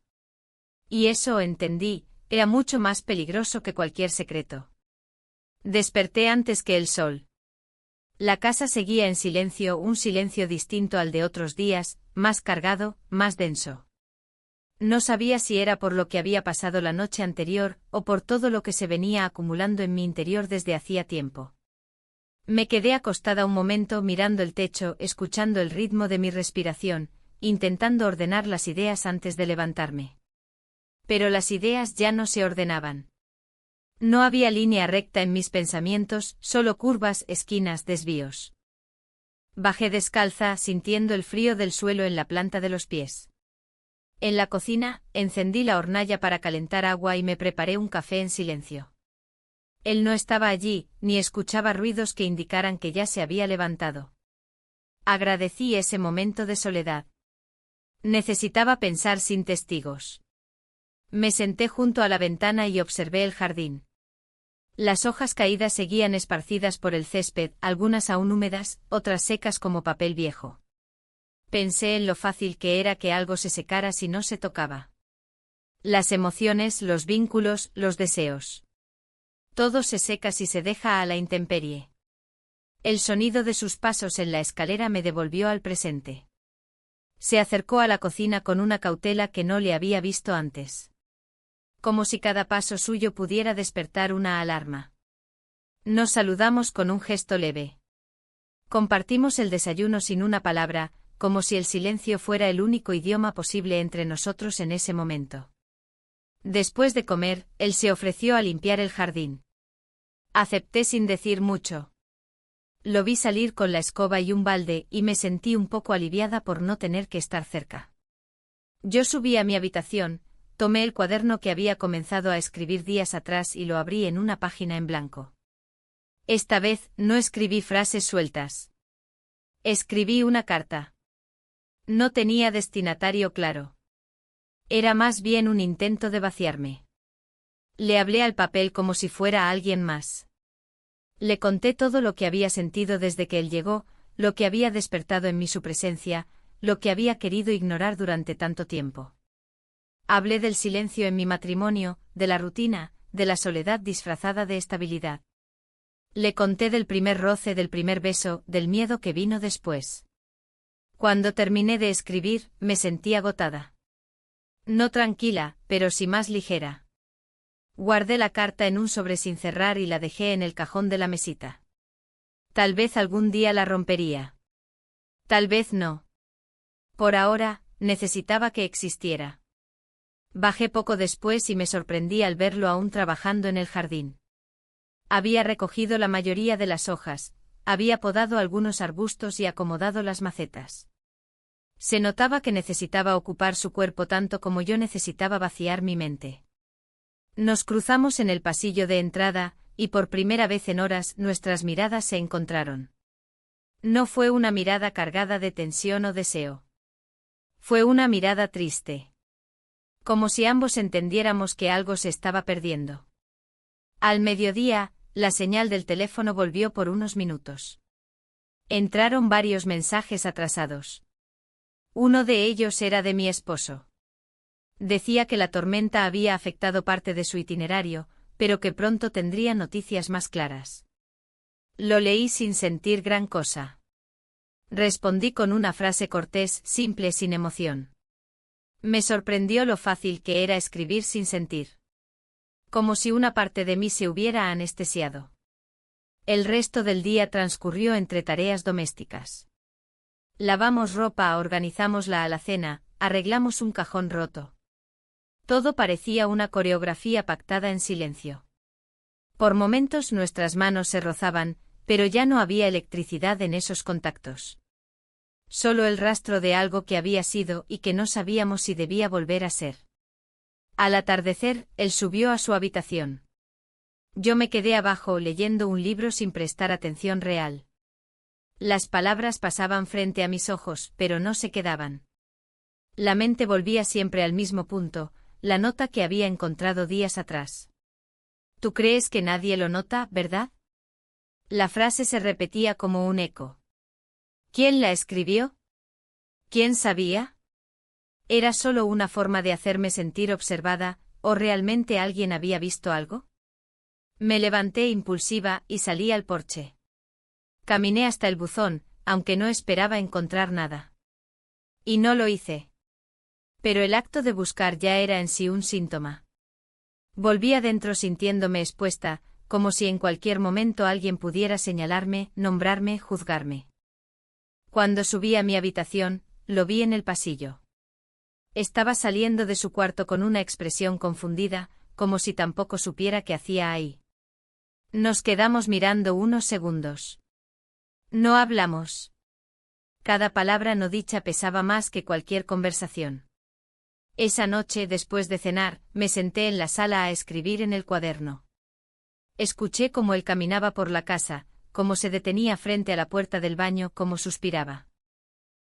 Y eso, entendí, era mucho más peligroso que cualquier secreto. Desperté antes que el sol. La casa seguía en silencio, un silencio distinto al de otros días, más cargado, más denso. No sabía si era por lo que había pasado la noche anterior, o por todo lo que se venía acumulando en mi interior desde hacía tiempo. Me quedé acostada un momento mirando el techo, escuchando el ritmo de mi respiración, intentando ordenar las ideas antes de levantarme. Pero las ideas ya no se ordenaban. No había línea recta en mis pensamientos, solo curvas, esquinas, desvíos. Bajé descalza, sintiendo el frío del suelo en la planta de los pies. En la cocina, encendí la hornalla para calentar agua y me preparé un café en silencio. Él no estaba allí, ni escuchaba ruidos que indicaran que ya se había levantado. Agradecí ese momento de soledad. Necesitaba pensar sin testigos. Me senté junto a la ventana y observé el jardín. Las hojas caídas seguían esparcidas por el césped, algunas aún húmedas, otras secas como papel viejo. Pensé en lo fácil que era que algo se secara si no se tocaba. Las emociones, los vínculos, los deseos. Todo se seca si se deja a la intemperie. El sonido de sus pasos en la escalera me devolvió al presente. Se acercó a la cocina con una cautela que no le había visto antes. Como si cada paso suyo pudiera despertar una alarma. Nos saludamos con un gesto leve. Compartimos el desayuno sin una palabra, como si el silencio fuera el único idioma posible entre nosotros en ese momento. Después de comer, él se ofreció a limpiar el jardín. Acepté sin decir mucho. Lo vi salir con la escoba y un balde, y me sentí un poco aliviada por no tener que estar cerca. Yo subí a mi habitación, tomé el cuaderno que había comenzado a escribir días atrás y lo abrí en una página en blanco. Esta vez, no escribí frases sueltas. Escribí una carta. No tenía destinatario claro. Era más bien un intento de vaciarme. Le hablé al papel como si fuera alguien más. Le conté todo lo que había sentido desde que él llegó, lo que había despertado en mí su presencia, lo que había querido ignorar durante tanto tiempo. Hablé del silencio en mi matrimonio, de la rutina, de la soledad disfrazada de estabilidad. Le conté del primer roce, del primer beso, del miedo que vino después. Cuando terminé de escribir, me sentí agotada. No tranquila, pero sí más ligera. Guardé la carta en un sobre sin cerrar y la dejé en el cajón de la mesita. Tal vez algún día la rompería. Tal vez no. Por ahora, necesitaba que existiera. Bajé poco después y me sorprendí al verlo aún trabajando en el jardín. Había recogido la mayoría de las hojas, había podado algunos arbustos y acomodado las macetas. Se notaba que necesitaba ocupar su cuerpo tanto como yo necesitaba vaciar mi mente. Nos cruzamos en el pasillo de entrada, y por primera vez en horas nuestras miradas se encontraron. No fue una mirada cargada de tensión o deseo. Fue una mirada triste. Como si ambos entendiéramos que algo se estaba perdiendo. Al mediodía, la señal del teléfono volvió por unos minutos. Entraron varios mensajes atrasados. Uno de ellos era de mi esposo. Decía que la tormenta había afectado parte de su itinerario, pero que pronto tendría noticias más claras. Lo leí sin sentir gran cosa. Respondí con una frase cortés, simple, sin emoción. Me sorprendió lo fácil que era escribir sin sentir. Como si una parte de mí se hubiera anestesiado. El resto del día transcurrió entre tareas domésticas. Lavamos ropa, organizamos la alacena, arreglamos un cajón roto. Todo parecía una coreografía pactada en silencio. Por momentos nuestras manos se rozaban, pero ya no había electricidad en esos contactos. Solo el rastro de algo que había sido y que no sabíamos si debía volver a ser. Al atardecer, él subió a su habitación. Yo me quedé abajo leyendo un libro sin prestar atención real. Las palabras pasaban frente a mis ojos, pero no se quedaban. La mente volvía siempre al mismo punto, la nota que había encontrado días atrás. ¿Tú crees que nadie lo nota, verdad? La frase se repetía como un eco. ¿Quién la escribió? ¿Quién sabía? ¿Era solo una forma de hacerme sentir observada, o realmente alguien había visto algo? Me levanté impulsiva y salí al porche. Caminé hasta el buzón, aunque no esperaba encontrar nada. Y no lo hice. Pero el acto de buscar ya era en sí un síntoma. Volví adentro sintiéndome expuesta, como si en cualquier momento alguien pudiera señalarme, nombrarme, juzgarme. Cuando subí a mi habitación, lo vi en el pasillo. Estaba saliendo de su cuarto con una expresión confundida, como si tampoco supiera qué hacía ahí. Nos quedamos mirando unos segundos. No hablamos. Cada palabra no dicha pesaba más que cualquier conversación. Esa noche, después de cenar, me senté en la sala a escribir en el cuaderno. Escuché cómo él caminaba por la casa, cómo se detenía frente a la puerta del baño, cómo suspiraba.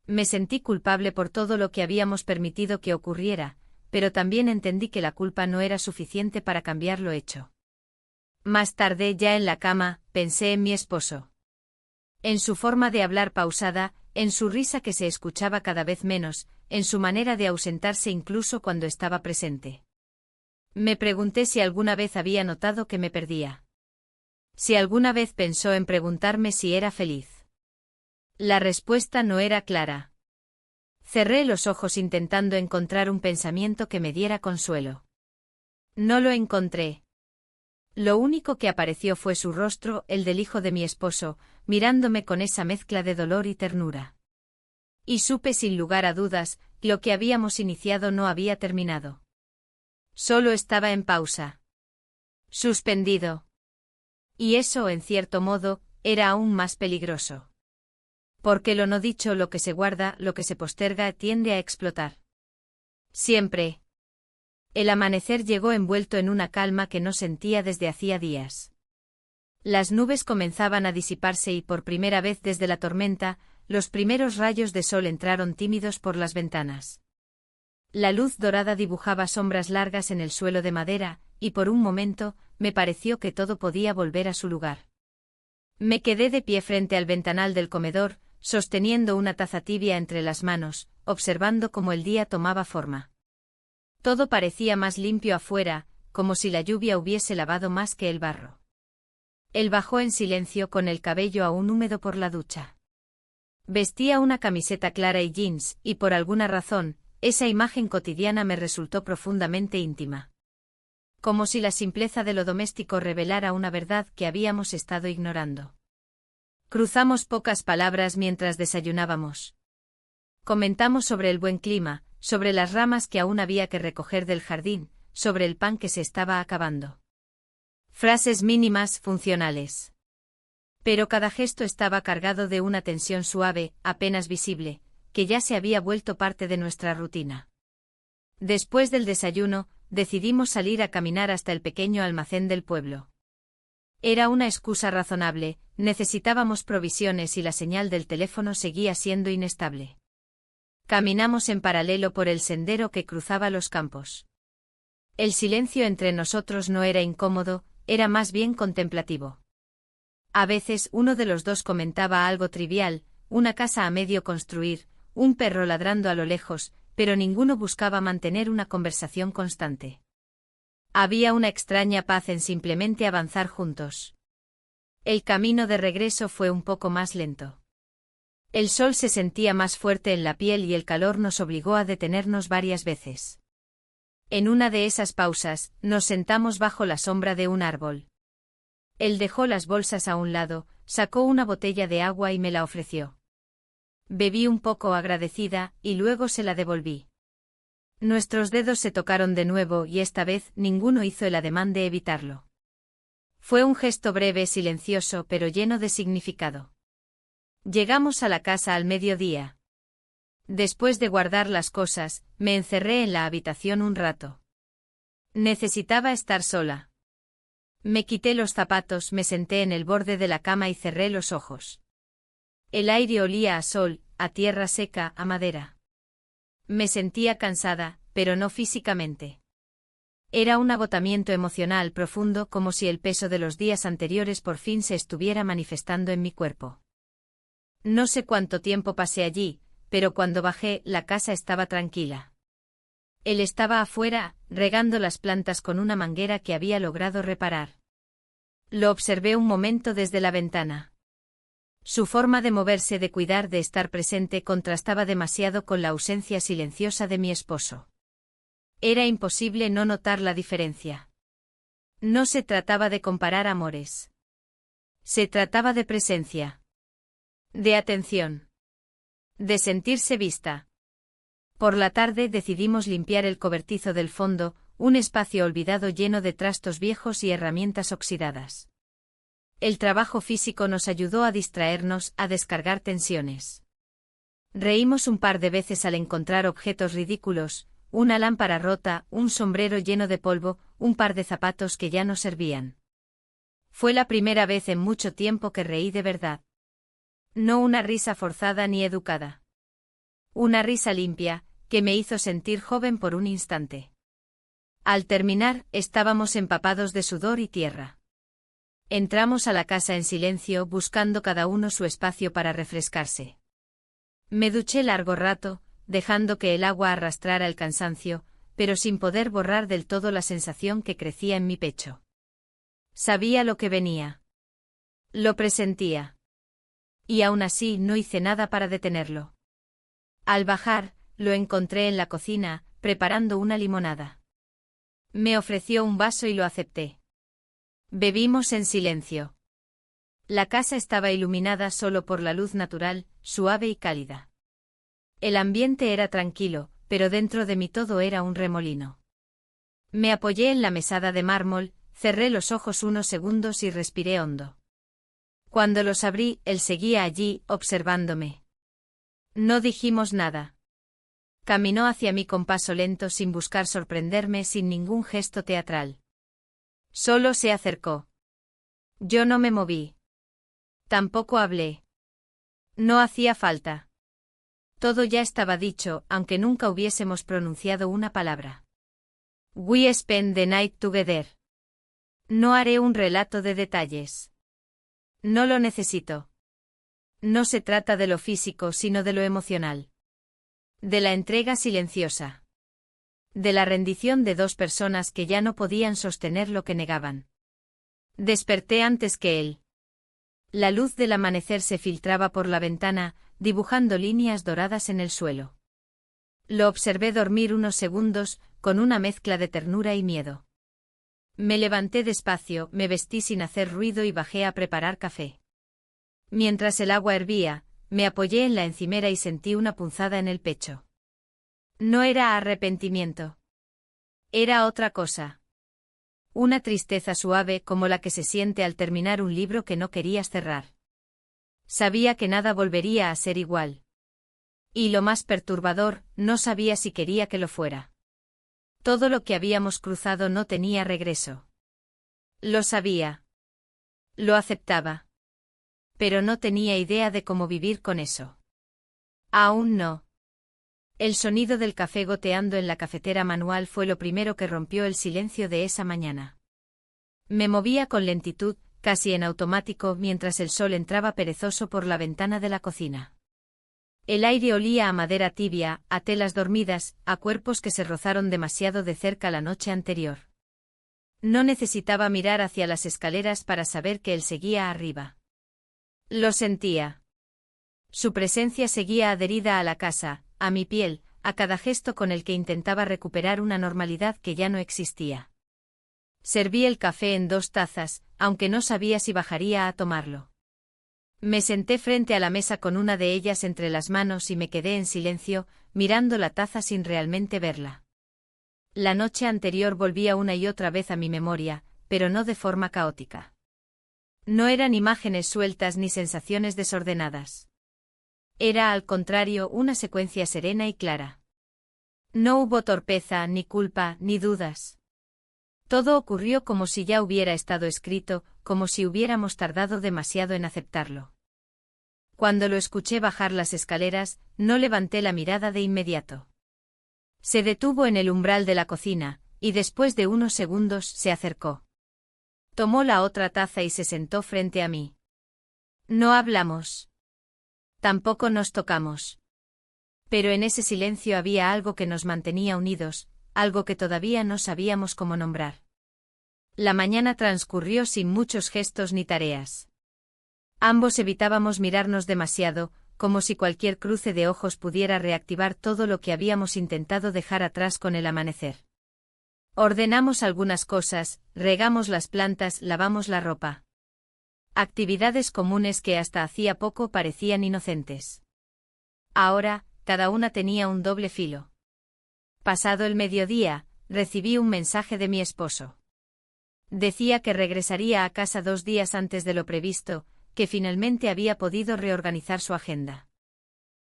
Me sentí culpable por todo lo que habíamos permitido que ocurriera, pero también entendí que la culpa no era suficiente para cambiar lo hecho. Más tarde, ya en la cama, pensé en mi esposo. En su forma de hablar pausada, en su risa que se escuchaba cada vez menos, en su manera de ausentarse incluso cuando estaba presente. Me pregunté si alguna vez había notado que me perdía. Si alguna vez pensó en preguntarme si era feliz. La respuesta no era clara. Cerré los ojos intentando encontrar un pensamiento que me diera consuelo. No lo encontré. Lo único que apareció fue su rostro, el del hijo de mi esposo, mirándome con esa mezcla de dolor y ternura. Y supe sin lugar a dudas, lo que habíamos iniciado no había terminado. Solo estaba en pausa. Suspendido. Y eso, en cierto modo, era aún más peligroso. Porque lo no dicho, lo que se guarda, lo que se posterga, tiende a explotar. Siempre. El amanecer llegó envuelto en una calma que no sentía desde hacía días. Las nubes comenzaban a disiparse y por primera vez desde la tormenta, los primeros rayos de sol entraron tímidos por las ventanas. La luz dorada dibujaba sombras largas en el suelo de madera, y por un momento, me pareció que todo podía volver a su lugar. Me quedé de pie frente al ventanal del comedor, sosteniendo una taza tibia entre las manos, observando cómo el día tomaba forma. Todo parecía más limpio afuera, como si la lluvia hubiese lavado más que el barro. Él bajó en silencio con el cabello aún húmedo por la ducha. Vestía una camiseta clara y jeans, y por alguna razón, esa imagen cotidiana me resultó profundamente íntima. Como si la simpleza de lo doméstico revelara una verdad que habíamos estado ignorando. Cruzamos pocas palabras mientras desayunábamos. Comentamos sobre el buen clima, sobre las ramas que aún había que recoger del jardín, sobre el pan que se estaba acabando. Frases mínimas, funcionales. Pero cada gesto estaba cargado de una tensión suave, apenas visible, que ya se había vuelto parte de nuestra rutina. Después del desayuno, decidimos salir a caminar hasta el pequeño almacén del pueblo. Era una excusa razonable, necesitábamos provisiones y la señal del teléfono seguía siendo inestable. Caminamos en paralelo por el sendero que cruzaba los campos. El silencio entre nosotros no era incómodo, era más bien contemplativo. A veces uno de los dos comentaba algo trivial, una casa a medio construir, un perro ladrando a lo lejos, pero ninguno buscaba mantener una conversación constante. Había una extraña paz en simplemente avanzar juntos. El camino de regreso fue un poco más lento. El sol se sentía más fuerte en la piel y el calor nos obligó a detenernos varias veces. En una de esas pausas, nos sentamos bajo la sombra de un árbol. Él dejó las bolsas a un lado, sacó una botella de agua y me la ofreció. Bebí un poco agradecida, y luego se la devolví. Nuestros dedos se tocaron de nuevo y esta vez ninguno hizo el ademán de evitarlo. Fue un gesto breve, silencioso, pero lleno de significado. Llegamos a la casa al mediodía. Después de guardar las cosas, me encerré en la habitación un rato. Necesitaba estar sola. Me quité los zapatos, me senté en el borde de la cama y cerré los ojos. El aire olía a sol, a tierra seca, a madera. Me sentía cansada, pero no físicamente. Era un agotamiento emocional profundo, como si el peso de los días anteriores por fin se estuviera manifestando en mi cuerpo. No sé cuánto tiempo pasé allí, pero cuando bajé, la casa estaba tranquila. Él estaba afuera, regando las plantas con una manguera que había logrado reparar. Lo observé un momento desde la ventana. Su forma de moverse, de cuidar, de estar presente, contrastaba demasiado con la ausencia silenciosa de mi esposo. Era imposible no notar la diferencia. No se trataba de comparar amores. Se trataba de presencia. De atención. De sentirse vista. Por la tarde decidimos limpiar el cobertizo del fondo, un espacio olvidado lleno de trastos viejos y herramientas oxidadas. El trabajo físico nos ayudó a distraernos, a descargar tensiones. Reímos un par de veces al encontrar objetos ridículos, una lámpara rota, un sombrero lleno de polvo, un par de zapatos que ya no servían. Fue la primera vez en mucho tiempo que reí de verdad. No una risa forzada ni educada. Una risa limpia, que me hizo sentir joven por un instante. Al terminar, estábamos empapados de sudor y tierra. Entramos a la casa en silencio, buscando cada uno su espacio para refrescarse. Me duché largo rato, dejando que el agua arrastrara el cansancio, pero sin poder borrar del todo la sensación que crecía en mi pecho. Sabía lo que venía. Lo presentía. Y aún así no hice nada para detenerlo. Al bajar, lo encontré en la cocina, preparando una limonada. Me ofreció un vaso y lo acepté. Bebimos en silencio. La casa estaba iluminada solo por la luz natural, suave y cálida. El ambiente era tranquilo, pero dentro de mí todo era un remolino. Me apoyé en la mesada de mármol, cerré los ojos unos segundos y respiré hondo. Cuando los abrí, él seguía allí, observándome. No dijimos nada. Caminó hacia mí con paso lento sin buscar sorprenderme, sin ningún gesto teatral. Solo se acercó. Yo no me moví. Tampoco hablé. No hacía falta. Todo ya estaba dicho, aunque nunca hubiésemos pronunciado una palabra. We spend the night together. No haré un relato de detalles. No lo necesito. No se trata de lo físico, sino de lo emocional. De la entrega silenciosa. De la rendición de dos personas que ya no podían sostener lo que negaban. Desperté antes que él. La luz del amanecer se filtraba por la ventana, dibujando líneas doradas en el suelo. Lo observé dormir unos segundos, con una mezcla de ternura y miedo. Me levanté despacio, me vestí sin hacer ruido y bajé a preparar café. Mientras el agua hervía, me apoyé en la encimera y sentí una punzada en el pecho. No era arrepentimiento. Era otra cosa. Una tristeza suave como la que se siente al terminar un libro que no querías cerrar. Sabía que nada volvería a ser igual. Y lo más perturbador, no sabía si quería que lo fuera. Todo lo que habíamos cruzado no tenía regreso. Lo sabía. Lo aceptaba. Pero no tenía idea de cómo vivir con eso. Aún no. El sonido del café goteando en la cafetera manual fue lo primero que rompió el silencio de esa mañana. Me movía con lentitud, casi en automático, mientras el sol entraba perezoso por la ventana de la cocina. El aire olía a madera tibia, a telas dormidas, a cuerpos que se rozaron demasiado de cerca la noche anterior. No necesitaba mirar hacia las escaleras para saber que él seguía arriba. Lo sentía. Su presencia seguía adherida a la casa, a mi piel, a cada gesto con el que intentaba recuperar una normalidad que ya no existía. Serví el café en 2 tazas, aunque no sabía si bajaría a tomarlo. Me senté frente a la mesa con una de ellas entre las manos y me quedé en silencio, mirando la taza sin realmente verla. La noche anterior volvía una y otra vez a mi memoria, pero no de forma caótica. No eran imágenes sueltas ni sensaciones desordenadas. Era al contrario una secuencia serena y clara. No hubo torpeza, ni culpa, ni dudas. Todo ocurrió como si ya hubiera estado escrito, como si hubiéramos tardado demasiado en aceptarlo. Cuando lo escuché bajar las escaleras, no levanté la mirada de inmediato. Se detuvo en el umbral de la cocina, y después de unos segundos se acercó. Tomó la otra taza y se sentó frente a mí. No hablamos. Tampoco nos tocamos. Pero en ese silencio había algo que nos mantenía unidos, algo que todavía no sabíamos cómo nombrar. La mañana transcurrió sin muchos gestos ni tareas. Ambos evitábamos mirarnos demasiado, como si cualquier cruce de ojos pudiera reactivar todo lo que habíamos intentado dejar atrás con el amanecer. Ordenamos algunas cosas, regamos las plantas, lavamos la ropa. Actividades comunes que hasta hacía poco parecían inocentes. Ahora, cada una tenía un doble filo. Pasado el mediodía, recibí un mensaje de mi esposo. Decía que regresaría a casa 2 días antes de lo previsto, que finalmente había podido reorganizar su agenda.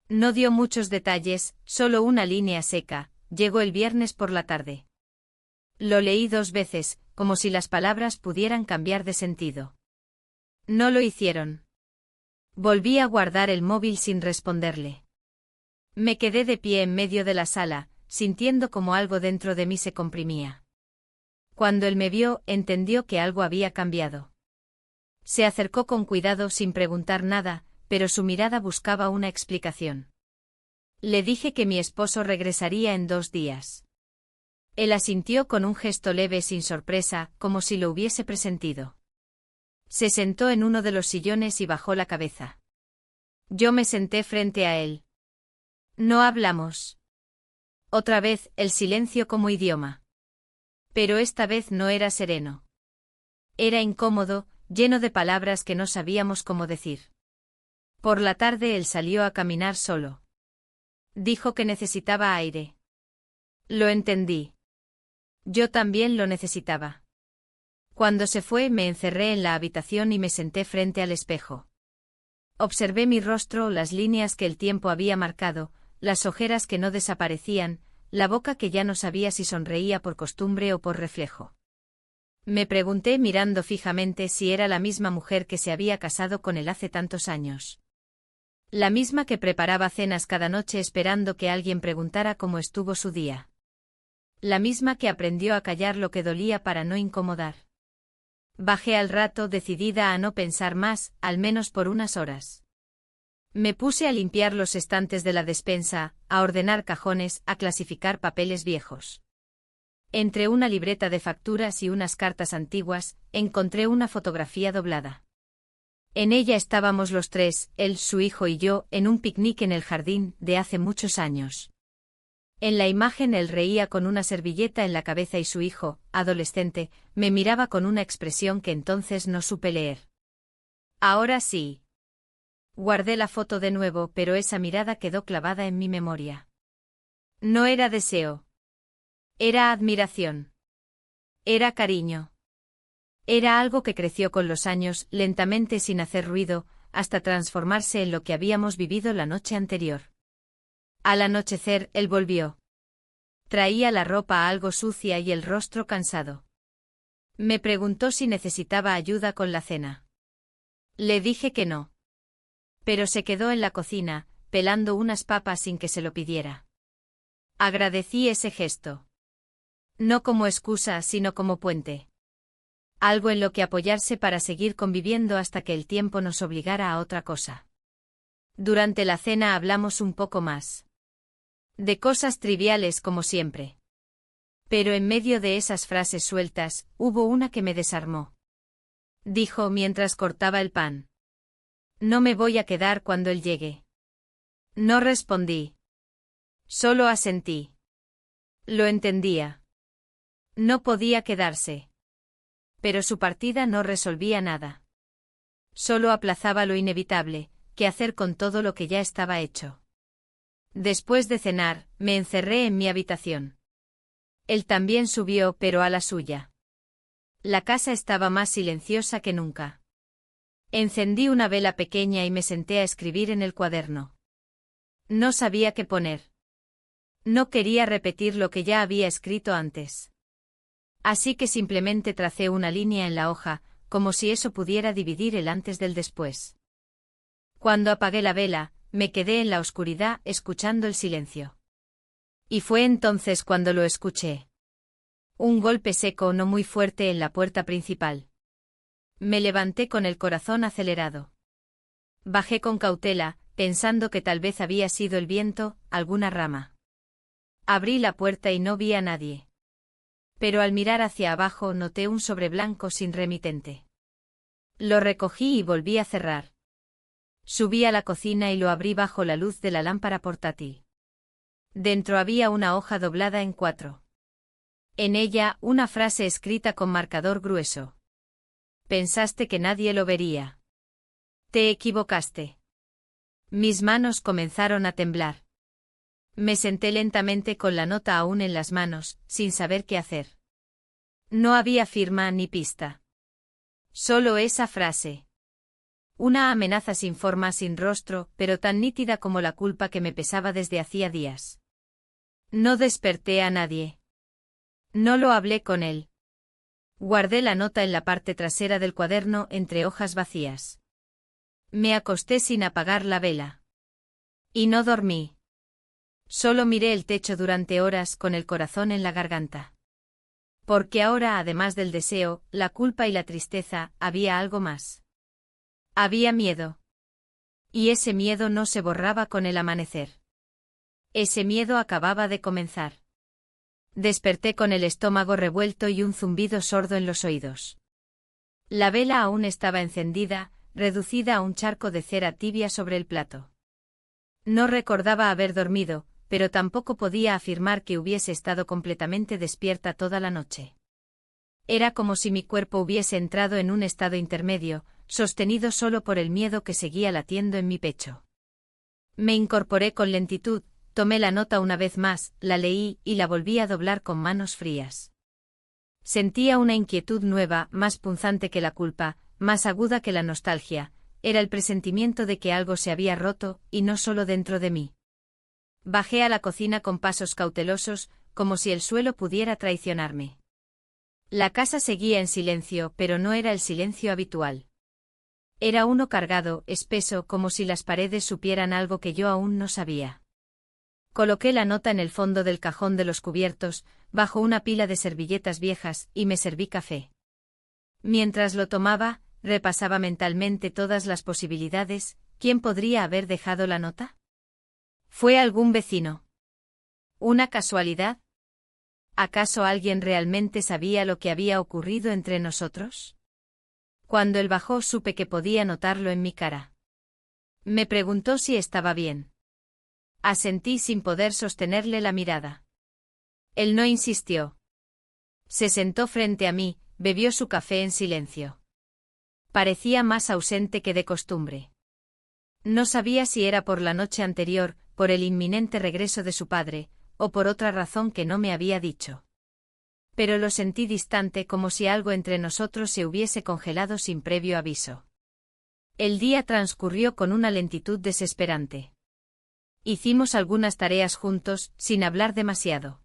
No dio muchos detalles, solo una línea seca: llegó el viernes por la tarde. Lo leí 2 veces, como si las palabras pudieran cambiar de sentido. No lo hicieron. Volví a guardar el móvil sin responderle. Me quedé de pie en medio de la sala, sintiendo como algo dentro de mí se comprimía. Cuando él me vio, entendió que algo había cambiado. Se acercó con cuidado sin preguntar nada, pero su mirada buscaba una explicación. Le dije que mi esposo regresaría en 2 días. Él asintió con un gesto leve sin sorpresa, como si lo hubiese presentido. Se sentó en uno de los sillones y bajó la cabeza. Yo me senté frente a él. No hablamos. Otra vez, el silencio como idioma. Pero esta vez no era sereno. Era incómodo, lleno de palabras que no sabíamos cómo decir. Por la tarde él salió a caminar solo. Dijo que necesitaba aire. Lo entendí. Yo también lo necesitaba. Cuando se fue, me encerré en la habitación y me senté frente al espejo. Observé mi rostro, las líneas que el tiempo había marcado, las ojeras que no desaparecían, la boca que ya no sabía si sonreía por costumbre o por reflejo. Me pregunté mirando fijamente si era la misma mujer que se había casado con él hace tantos años. La misma que preparaba cenas cada noche esperando que alguien preguntara cómo estuvo su día. La misma que aprendió a callar lo que dolía para no incomodar. Bajé al rato decidida a no pensar más, al menos por unas horas. Me puse a limpiar los estantes de la despensa, a ordenar cajones, a clasificar papeles viejos. Entre una libreta de facturas y unas cartas antiguas, encontré una fotografía doblada. En ella estábamos los 3, él, su hijo y yo, en un picnic en el jardín, de hace muchos años. En la imagen él reía con una servilleta en la cabeza y su hijo, adolescente, me miraba con una expresión que entonces no supe leer. Ahora sí. Guardé la foto de nuevo, pero esa mirada quedó clavada en mi memoria. No era deseo. Era admiración. Era cariño. Era algo que creció con los años, lentamente sin hacer ruido, hasta transformarse en lo que habíamos vivido la noche anterior. Al anochecer, él volvió. Traía la ropa algo sucia y el rostro cansado. Me preguntó si necesitaba ayuda con la cena. Le dije que no. Pero se quedó en la cocina, pelando unas papas sin que se lo pidiera. Agradecí ese gesto. No como excusa, sino como puente. Algo en lo que apoyarse para seguir conviviendo hasta que el tiempo nos obligara a otra cosa. Durante la cena hablamos un poco más. De cosas triviales como siempre. Pero en medio de esas frases sueltas, hubo una que me desarmó. Dijo mientras cortaba el pan. No me voy a quedar cuando él llegue. No respondí. Solo asentí. Lo entendía. No podía quedarse. Pero su partida no resolvía nada. Solo aplazaba lo inevitable, qué hacer con todo lo que ya estaba hecho. Después de cenar, me encerré en mi habitación. Él también subió, pero a la suya. La casa estaba más silenciosa que nunca. Encendí una vela pequeña y me senté a escribir en el cuaderno. No sabía qué poner. No quería repetir lo que ya había escrito antes. Así que simplemente tracé una línea en la hoja, como si eso pudiera dividir el antes del después. Cuando apagué la vela, me quedé en la oscuridad escuchando el silencio. Y fue entonces cuando lo escuché. Un golpe seco no muy fuerte en la puerta principal. Me levanté con el corazón acelerado. Bajé con cautela, pensando que tal vez había sido el viento, alguna rama. Abrí la puerta y no vi a nadie. Pero al mirar hacia abajo noté un sobre blanco sin remitente. Lo recogí y volví a cerrar. Subí a la cocina y lo abrí bajo la luz de la lámpara portátil. Dentro había una hoja doblada en 4. En ella, una frase escrita con marcador grueso. Pensaste que nadie lo vería. Te equivocaste. Mis manos comenzaron a temblar. Me senté lentamente con la nota aún en las manos, sin saber qué hacer. No había firma ni pista. Solo esa frase. Una amenaza sin forma, sin rostro, pero tan nítida como la culpa que me pesaba desde hacía días. No desperté a nadie. No lo hablé con él. Guardé la nota en la parte trasera del cuaderno entre hojas vacías. Me acosté sin apagar la vela. Y no dormí. Solo miré el techo durante horas con el corazón en la garganta. Porque ahora, además del deseo, la culpa y la tristeza, había algo más. Había miedo. Y ese miedo no se borraba con el amanecer. Ese miedo acababa de comenzar. Desperté con el estómago revuelto y un zumbido sordo en los oídos. La vela aún estaba encendida, reducida a un charco de cera tibia sobre el plato. No recordaba haber dormido, pero tampoco podía afirmar que hubiese estado completamente despierta toda la noche. Era como si mi cuerpo hubiese entrado en un estado intermedio, sostenido solo por el miedo que seguía latiendo en mi pecho. Me incorporé con lentitud, tomé la nota una vez más, la leí y la volví a doblar con manos frías. Sentía una inquietud nueva, más punzante que la culpa, más aguda que la nostalgia, era el presentimiento de que algo se había roto, y no solo dentro de mí. Bajé a la cocina con pasos cautelosos, como si el suelo pudiera traicionarme. La casa seguía en silencio, pero no era el silencio habitual. Era uno cargado, espeso, como si las paredes supieran algo que yo aún no sabía. Coloqué la nota en el fondo del cajón de los cubiertos, bajo una pila de servilletas viejas, y me serví café. Mientras lo tomaba, repasaba mentalmente todas las posibilidades. ¿Quién podría haber dejado la nota? ¿Fue algún vecino? ¿Una casualidad? ¿Acaso alguien realmente sabía lo que había ocurrido entre nosotros? Cuando él bajó supe que podía notarlo en mi cara. Me preguntó si estaba bien. Asentí sin poder sostenerle la mirada. Él no insistió. Se sentó frente a mí, bebió su café en silencio. Parecía más ausente que de costumbre. No sabía si era por la noche anterior, por el inminente regreso de su padre, o por otra razón que no me había dicho. Pero lo sentí distante, como si algo entre nosotros se hubiese congelado sin previo aviso. El día transcurrió con una lentitud desesperante. Hicimos algunas tareas juntos, sin hablar demasiado.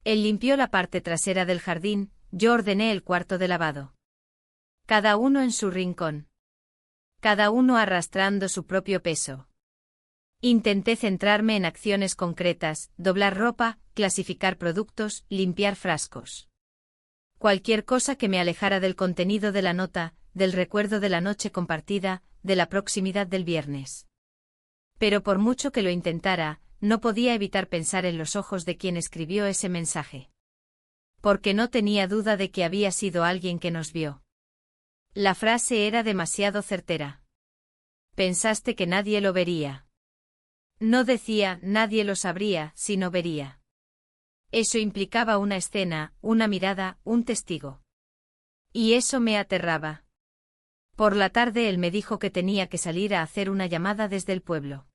Él limpió la parte trasera del jardín, yo ordené el cuarto de lavado. Cada uno en su rincón. Cada uno arrastrando su propio peso. Intenté centrarme en acciones concretas, doblar ropa, clasificar productos, limpiar frascos. Cualquier cosa que me alejara del contenido de la nota, del recuerdo de la noche compartida, de la proximidad del viernes. Pero por mucho que lo intentara, no podía evitar pensar en los ojos de quien escribió ese mensaje. Porque no tenía duda de que había sido alguien que nos vio. La frase era demasiado certera. Pensaste que nadie lo vería. No decía nadie lo sabría, sino vería. Eso implicaba una escena, una mirada, un testigo. Y eso me aterraba. Por la tarde él me dijo que tenía que salir a hacer una llamada desde el pueblo.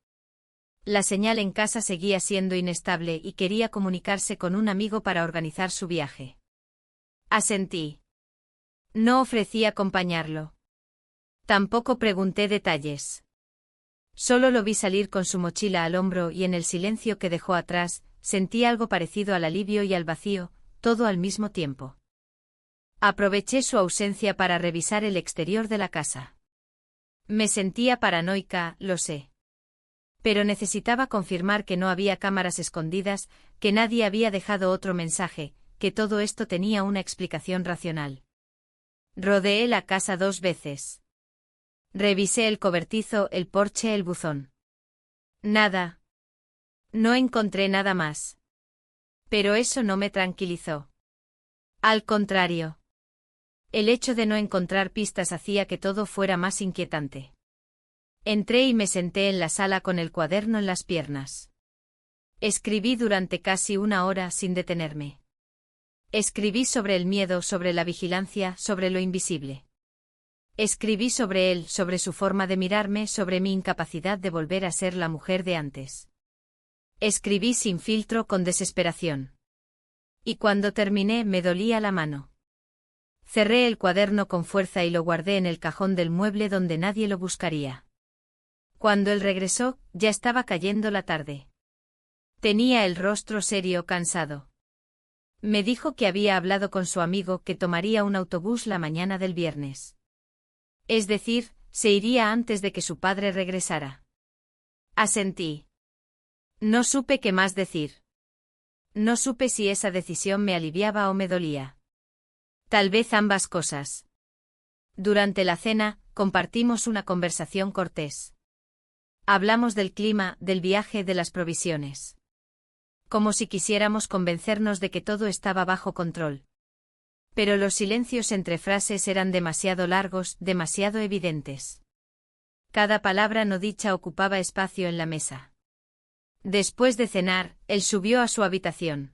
La señal en casa seguía siendo inestable y quería comunicarse con un amigo para organizar su viaje. Asentí. No ofrecí acompañarlo. Tampoco pregunté detalles. Solo lo vi salir con su mochila al hombro y en el silencio que dejó atrás, sentí algo parecido al alivio y al vacío, todo al mismo tiempo. Aproveché su ausencia para revisar el exterior de la casa. Me sentía paranoica, lo sé. Pero necesitaba confirmar que no había cámaras escondidas, que nadie había dejado otro mensaje, que todo esto tenía una explicación racional. Rodeé la casa 2 veces. Revisé el cobertizo, el porche, el buzón. Nada. No encontré nada más. Pero eso no me tranquilizó. Al contrario. El hecho de no encontrar pistas hacía que todo fuera más inquietante. Entré y me senté en la sala con el cuaderno en las piernas. Escribí durante casi 1 hora sin detenerme. Escribí sobre el miedo, sobre la vigilancia, sobre lo invisible. Escribí sobre él, sobre su forma de mirarme, sobre mi incapacidad de volver a ser la mujer de antes. Escribí sin filtro, con desesperación. Y cuando terminé me dolía la mano. Cerré el cuaderno con fuerza y lo guardé en el cajón del mueble donde nadie lo buscaría. Cuando él regresó, ya estaba cayendo la tarde. Tenía el rostro serio, cansado. Me dijo que había hablado con su amigo, que tomaría un autobús la mañana del viernes. Es decir, se iría antes de que su padre regresara. Asentí. No supe qué más decir. No supe si esa decisión me aliviaba o me dolía. Tal vez ambas cosas. Durante la cena, compartimos una conversación cortés. Hablamos del clima, del viaje, de las provisiones. Como si quisiéramos convencernos de que todo estaba bajo control. Pero los silencios entre frases eran demasiado largos, demasiado evidentes. Cada palabra no dicha ocupaba espacio en la mesa. Después de cenar, él subió a su habitación.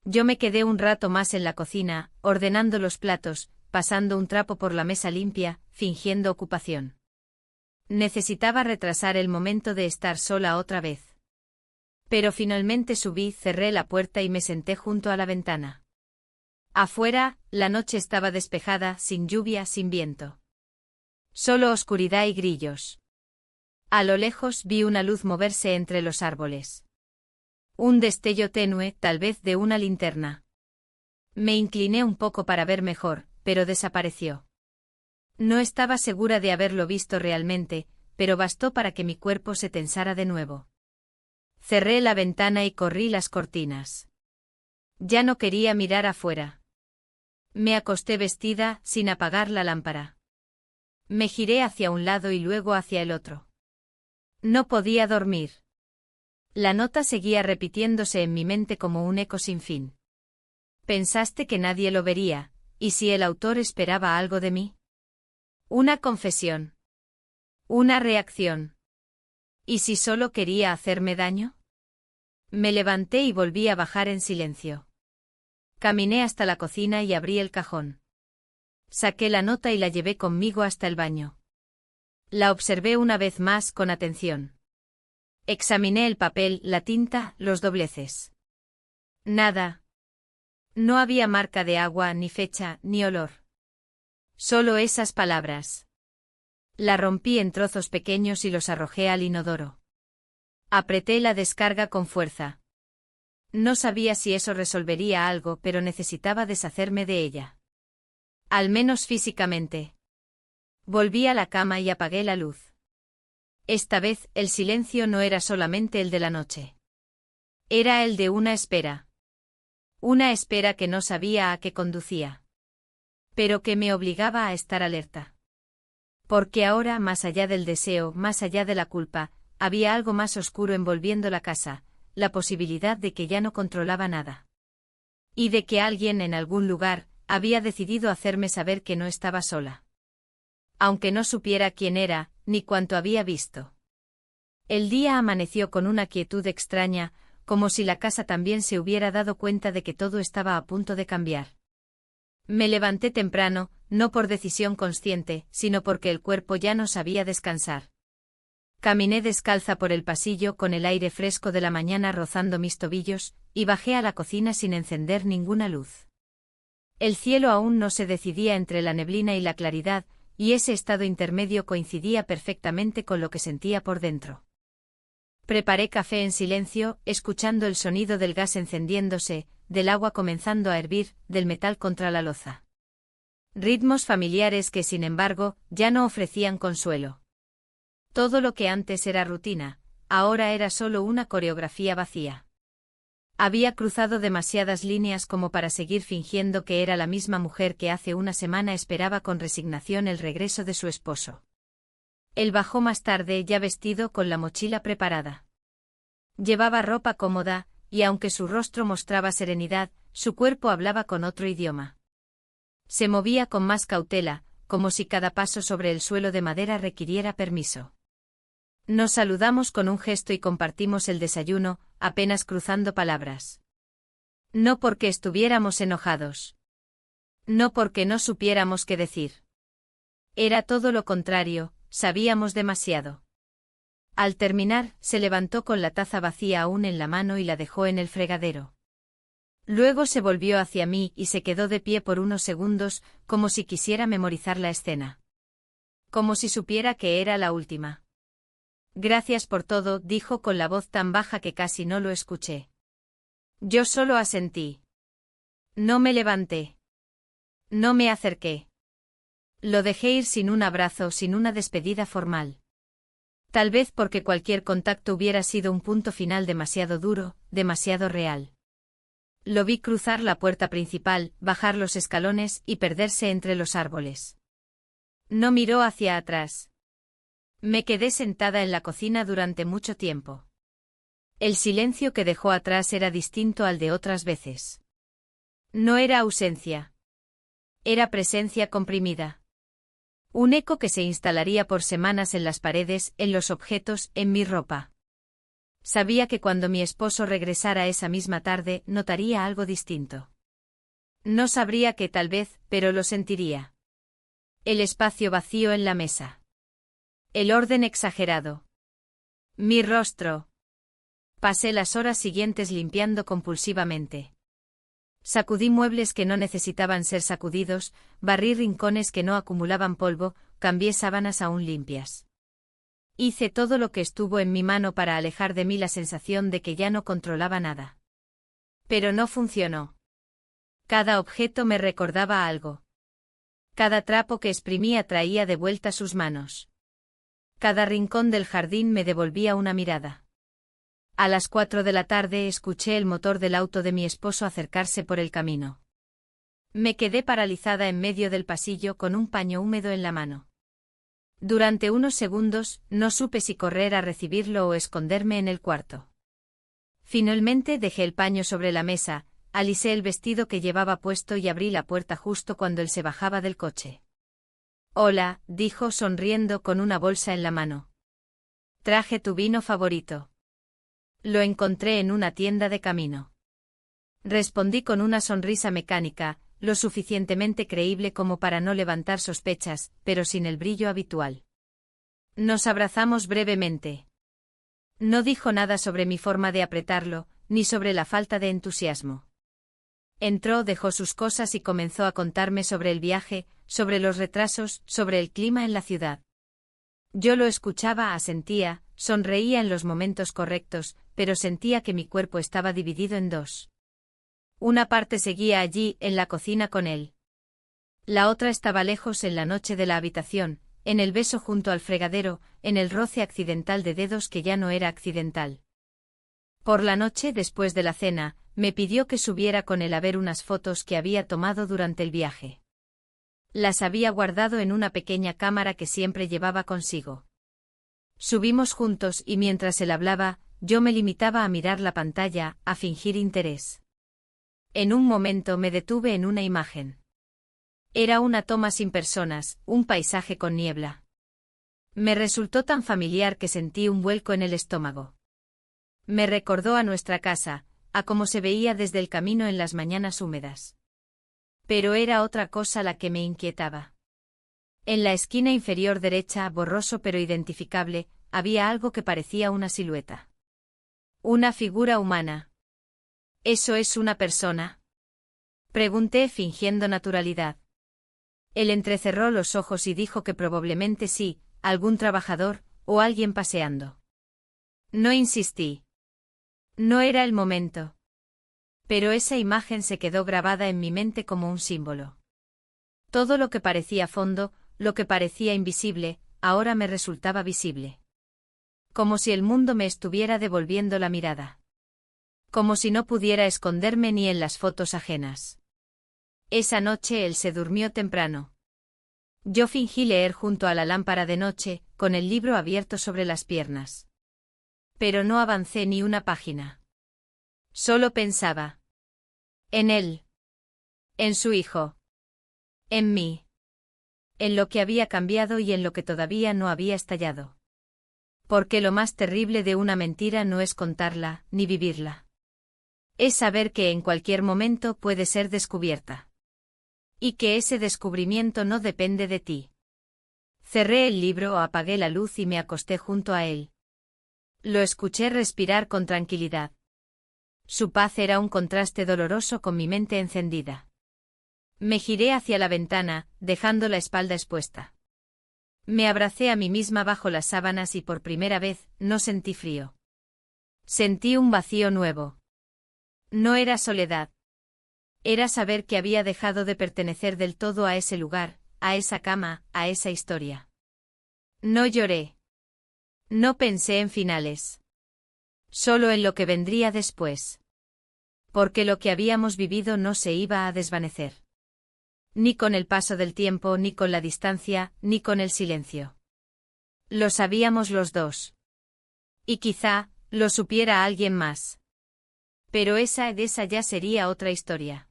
Yo me quedé un rato más en la cocina, ordenando los platos, pasando un trapo por la mesa limpia, fingiendo ocupación. Necesitaba retrasar el momento de estar sola otra vez. Pero finalmente subí, cerré la puerta y me senté junto a la ventana. Afuera, la noche estaba despejada, sin lluvia, sin viento. Solo oscuridad y grillos. A lo lejos vi una luz moverse entre los árboles. Un destello tenue, tal vez de una linterna. Me incliné un poco para ver mejor, pero desapareció. No estaba segura de haberlo visto realmente, pero bastó para que mi cuerpo se tensara de nuevo. Cerré la ventana y corrí las cortinas. Ya no quería mirar afuera. Me acosté vestida, sin apagar la lámpara. Me giré hacia un lado y luego hacia el otro. No podía dormir. La nota seguía repitiéndose en mi mente como un eco sin fin. Pensaste que nadie lo vería, ¿y si el autor esperaba algo de mí? Una confesión. Una reacción. ¿Y si solo quería hacerme daño? Me levanté y volví a bajar en silencio. Caminé hasta la cocina y abrí el cajón. Saqué la nota y la llevé conmigo hasta el baño. La observé una vez más con atención. Examiné el papel, la tinta, los dobleces. Nada. No había marca de agua, ni fecha, ni olor. Solo esas palabras. La rompí en trozos pequeños y los arrojé al inodoro. Apreté la descarga con fuerza. No sabía si eso resolvería algo, pero necesitaba deshacerme de ella. Al menos físicamente. Volví a la cama y apagué la luz. Esta vez, el silencio no era solamente el de la noche. Era el de una espera. Una espera que no sabía a qué conducía. Pero que me obligaba a estar alerta. Porque ahora, más allá del deseo, más allá de la culpa, había algo más oscuro envolviendo la casa, la posibilidad de que ya no controlaba nada. Y de que alguien en algún lugar había decidido hacerme saber que no estaba sola. Aunque no supiera quién era, ni cuánto había visto. El día amaneció con una quietud extraña, como si la casa también se hubiera dado cuenta de que todo estaba a punto de cambiar. Me levanté temprano, no por decisión consciente, sino porque el cuerpo ya no sabía descansar. Caminé descalza por el pasillo con el aire fresco de la mañana rozando mis tobillos, y bajé a la cocina sin encender ninguna luz. El cielo aún no se decidía entre la neblina y la claridad, y ese estado intermedio coincidía perfectamente con lo que sentía por dentro. Preparé café en silencio, escuchando el sonido del gas encendiéndose, del agua comenzando a hervir, del metal contra la loza. Ritmos familiares que, sin embargo, ya no ofrecían consuelo. Todo lo que antes era rutina, ahora era solo una coreografía vacía. Había cruzado demasiadas líneas como para seguir fingiendo que era la misma mujer que hace una semana esperaba con resignación el regreso de su esposo. Él bajó más tarde ya vestido con la mochila preparada. Llevaba ropa cómoda, y aunque su rostro mostraba serenidad, su cuerpo hablaba con otro idioma. Se movía con más cautela, como si cada paso sobre el suelo de madera requiriera permiso. Nos saludamos con un gesto y compartimos el desayuno, apenas cruzando palabras. No porque estuviéramos enojados. No porque no supiéramos qué decir. Era todo lo contrario, sabíamos demasiado. Al terminar, se levantó con la taza vacía aún en la mano y la dejó en el fregadero. Luego se volvió hacia mí y se quedó de pie por unos segundos, como si quisiera memorizar la escena. Como si supiera que era la última. Gracias por todo, dijo con la voz tan baja que casi no lo escuché. Yo solo asentí. No me levanté. No me acerqué. Lo dejé ir sin un abrazo, sin una despedida formal. Tal vez porque cualquier contacto hubiera sido un punto final demasiado duro, demasiado real. Lo vi cruzar la puerta principal, bajar los escalones y perderse entre los árboles. No miró hacia atrás. Me quedé sentada en la cocina durante mucho tiempo. El silencio que dejó atrás era distinto al de otras veces. No era ausencia. Era presencia comprimida. Un eco que se instalaría por semanas en las paredes, en los objetos, en mi ropa. Sabía que cuando mi esposo regresara esa misma tarde, notaría algo distinto. No sabría qué tal vez, pero lo sentiría. El espacio vacío en la mesa. El orden exagerado. Mi rostro. Pasé las horas siguientes limpiando compulsivamente. Sacudí muebles que no necesitaban ser sacudidos, barrí rincones que no acumulaban polvo, cambié sábanas aún limpias. Hice todo lo que estuvo en mi mano para alejar de mí la sensación de que ya no controlaba nada. Pero no funcionó. Cada objeto me recordaba algo. Cada trapo que exprimía traía de vuelta sus manos. Cada rincón del jardín me devolvía una mirada. A las 4 de la tarde escuché el motor del auto de mi esposo acercarse por el camino. Me quedé paralizada en medio del pasillo con un paño húmedo en la mano. Durante unos segundos, no supe si correr a recibirlo o esconderme en el cuarto. Finalmente dejé el paño sobre la mesa, alisé el vestido que llevaba puesto y abrí la puerta justo cuando él se bajaba del coche. Hola, dijo sonriendo con una bolsa en la mano. Traje tu vino favorito. Lo encontré en una tienda de camino. Respondí con una sonrisa mecánica, lo suficientemente creíble como para no levantar sospechas, pero sin el brillo habitual. Nos abrazamos brevemente. No dijo nada sobre mi forma de apretarlo, ni sobre la falta de entusiasmo. Entró, dejó sus cosas y comenzó a contarme sobre el viaje, sobre los retrasos, sobre el clima en la ciudad. Yo lo escuchaba, asentía, sonreía en los momentos correctos, pero sentía que mi cuerpo estaba dividido en dos. Una parte seguía allí, en la cocina con él. La otra estaba lejos en la noche de la habitación, en el beso junto al fregadero, en el roce accidental de dedos que ya no era accidental. Por la noche, después de la cena, me pidió que subiera con él a ver unas fotos que había tomado durante el viaje. Las había guardado en una pequeña cámara que siempre llevaba consigo. Subimos juntos y mientras él hablaba, yo me limitaba a mirar la pantalla, a fingir interés. En un momento me detuve en una imagen. Era una toma sin personas, un paisaje con niebla. Me resultó tan familiar que sentí un vuelco en el estómago. Me recordó a nuestra casa, a cómo se veía desde el camino en las mañanas húmedas. Pero era otra cosa la que me inquietaba. En la esquina inferior derecha, borroso pero identificable, había algo que parecía una silueta. Una figura humana. ¿Eso es una persona? Pregunté fingiendo naturalidad. Él entrecerró los ojos y dijo que probablemente sí, algún trabajador, o alguien paseando. No insistí. No era el momento. Pero esa imagen se quedó grabada en mi mente como un símbolo. Todo lo que parecía fondo, lo que parecía invisible, ahora me resultaba visible. Como si el mundo me estuviera devolviendo la mirada. Como si no pudiera esconderme ni en las fotos ajenas. Esa noche él se durmió temprano. Yo fingí leer junto a la lámpara de noche, con el libro abierto sobre las piernas. Pero no avancé ni una página. Solo pensaba. En él. En su hijo. En mí. En lo que había cambiado y en lo que todavía no había estallado. Porque lo más terrible de una mentira no es contarla, ni vivirla. Es saber que en cualquier momento puede ser descubierta. Y que ese descubrimiento no depende de ti. Cerré el libro, apagué la luz y me acosté junto a él. Lo escuché respirar con tranquilidad. Su paz era un contraste doloroso con mi mente encendida. Me giré hacia la ventana, dejando la espalda expuesta. Me abracé a mí misma bajo las sábanas y por primera vez no sentí frío. Sentí un vacío nuevo. No era soledad. Era saber que había dejado de pertenecer del todo a ese lugar, a esa cama, a esa historia. No lloré. No pensé en finales. Solo en lo que vendría después. Porque lo que habíamos vivido no se iba a desvanecer. Ni con el paso del tiempo, ni con la distancia, ni con el silencio. Lo sabíamos los dos. Y quizá, lo supiera alguien más. Pero esa ya sería otra historia.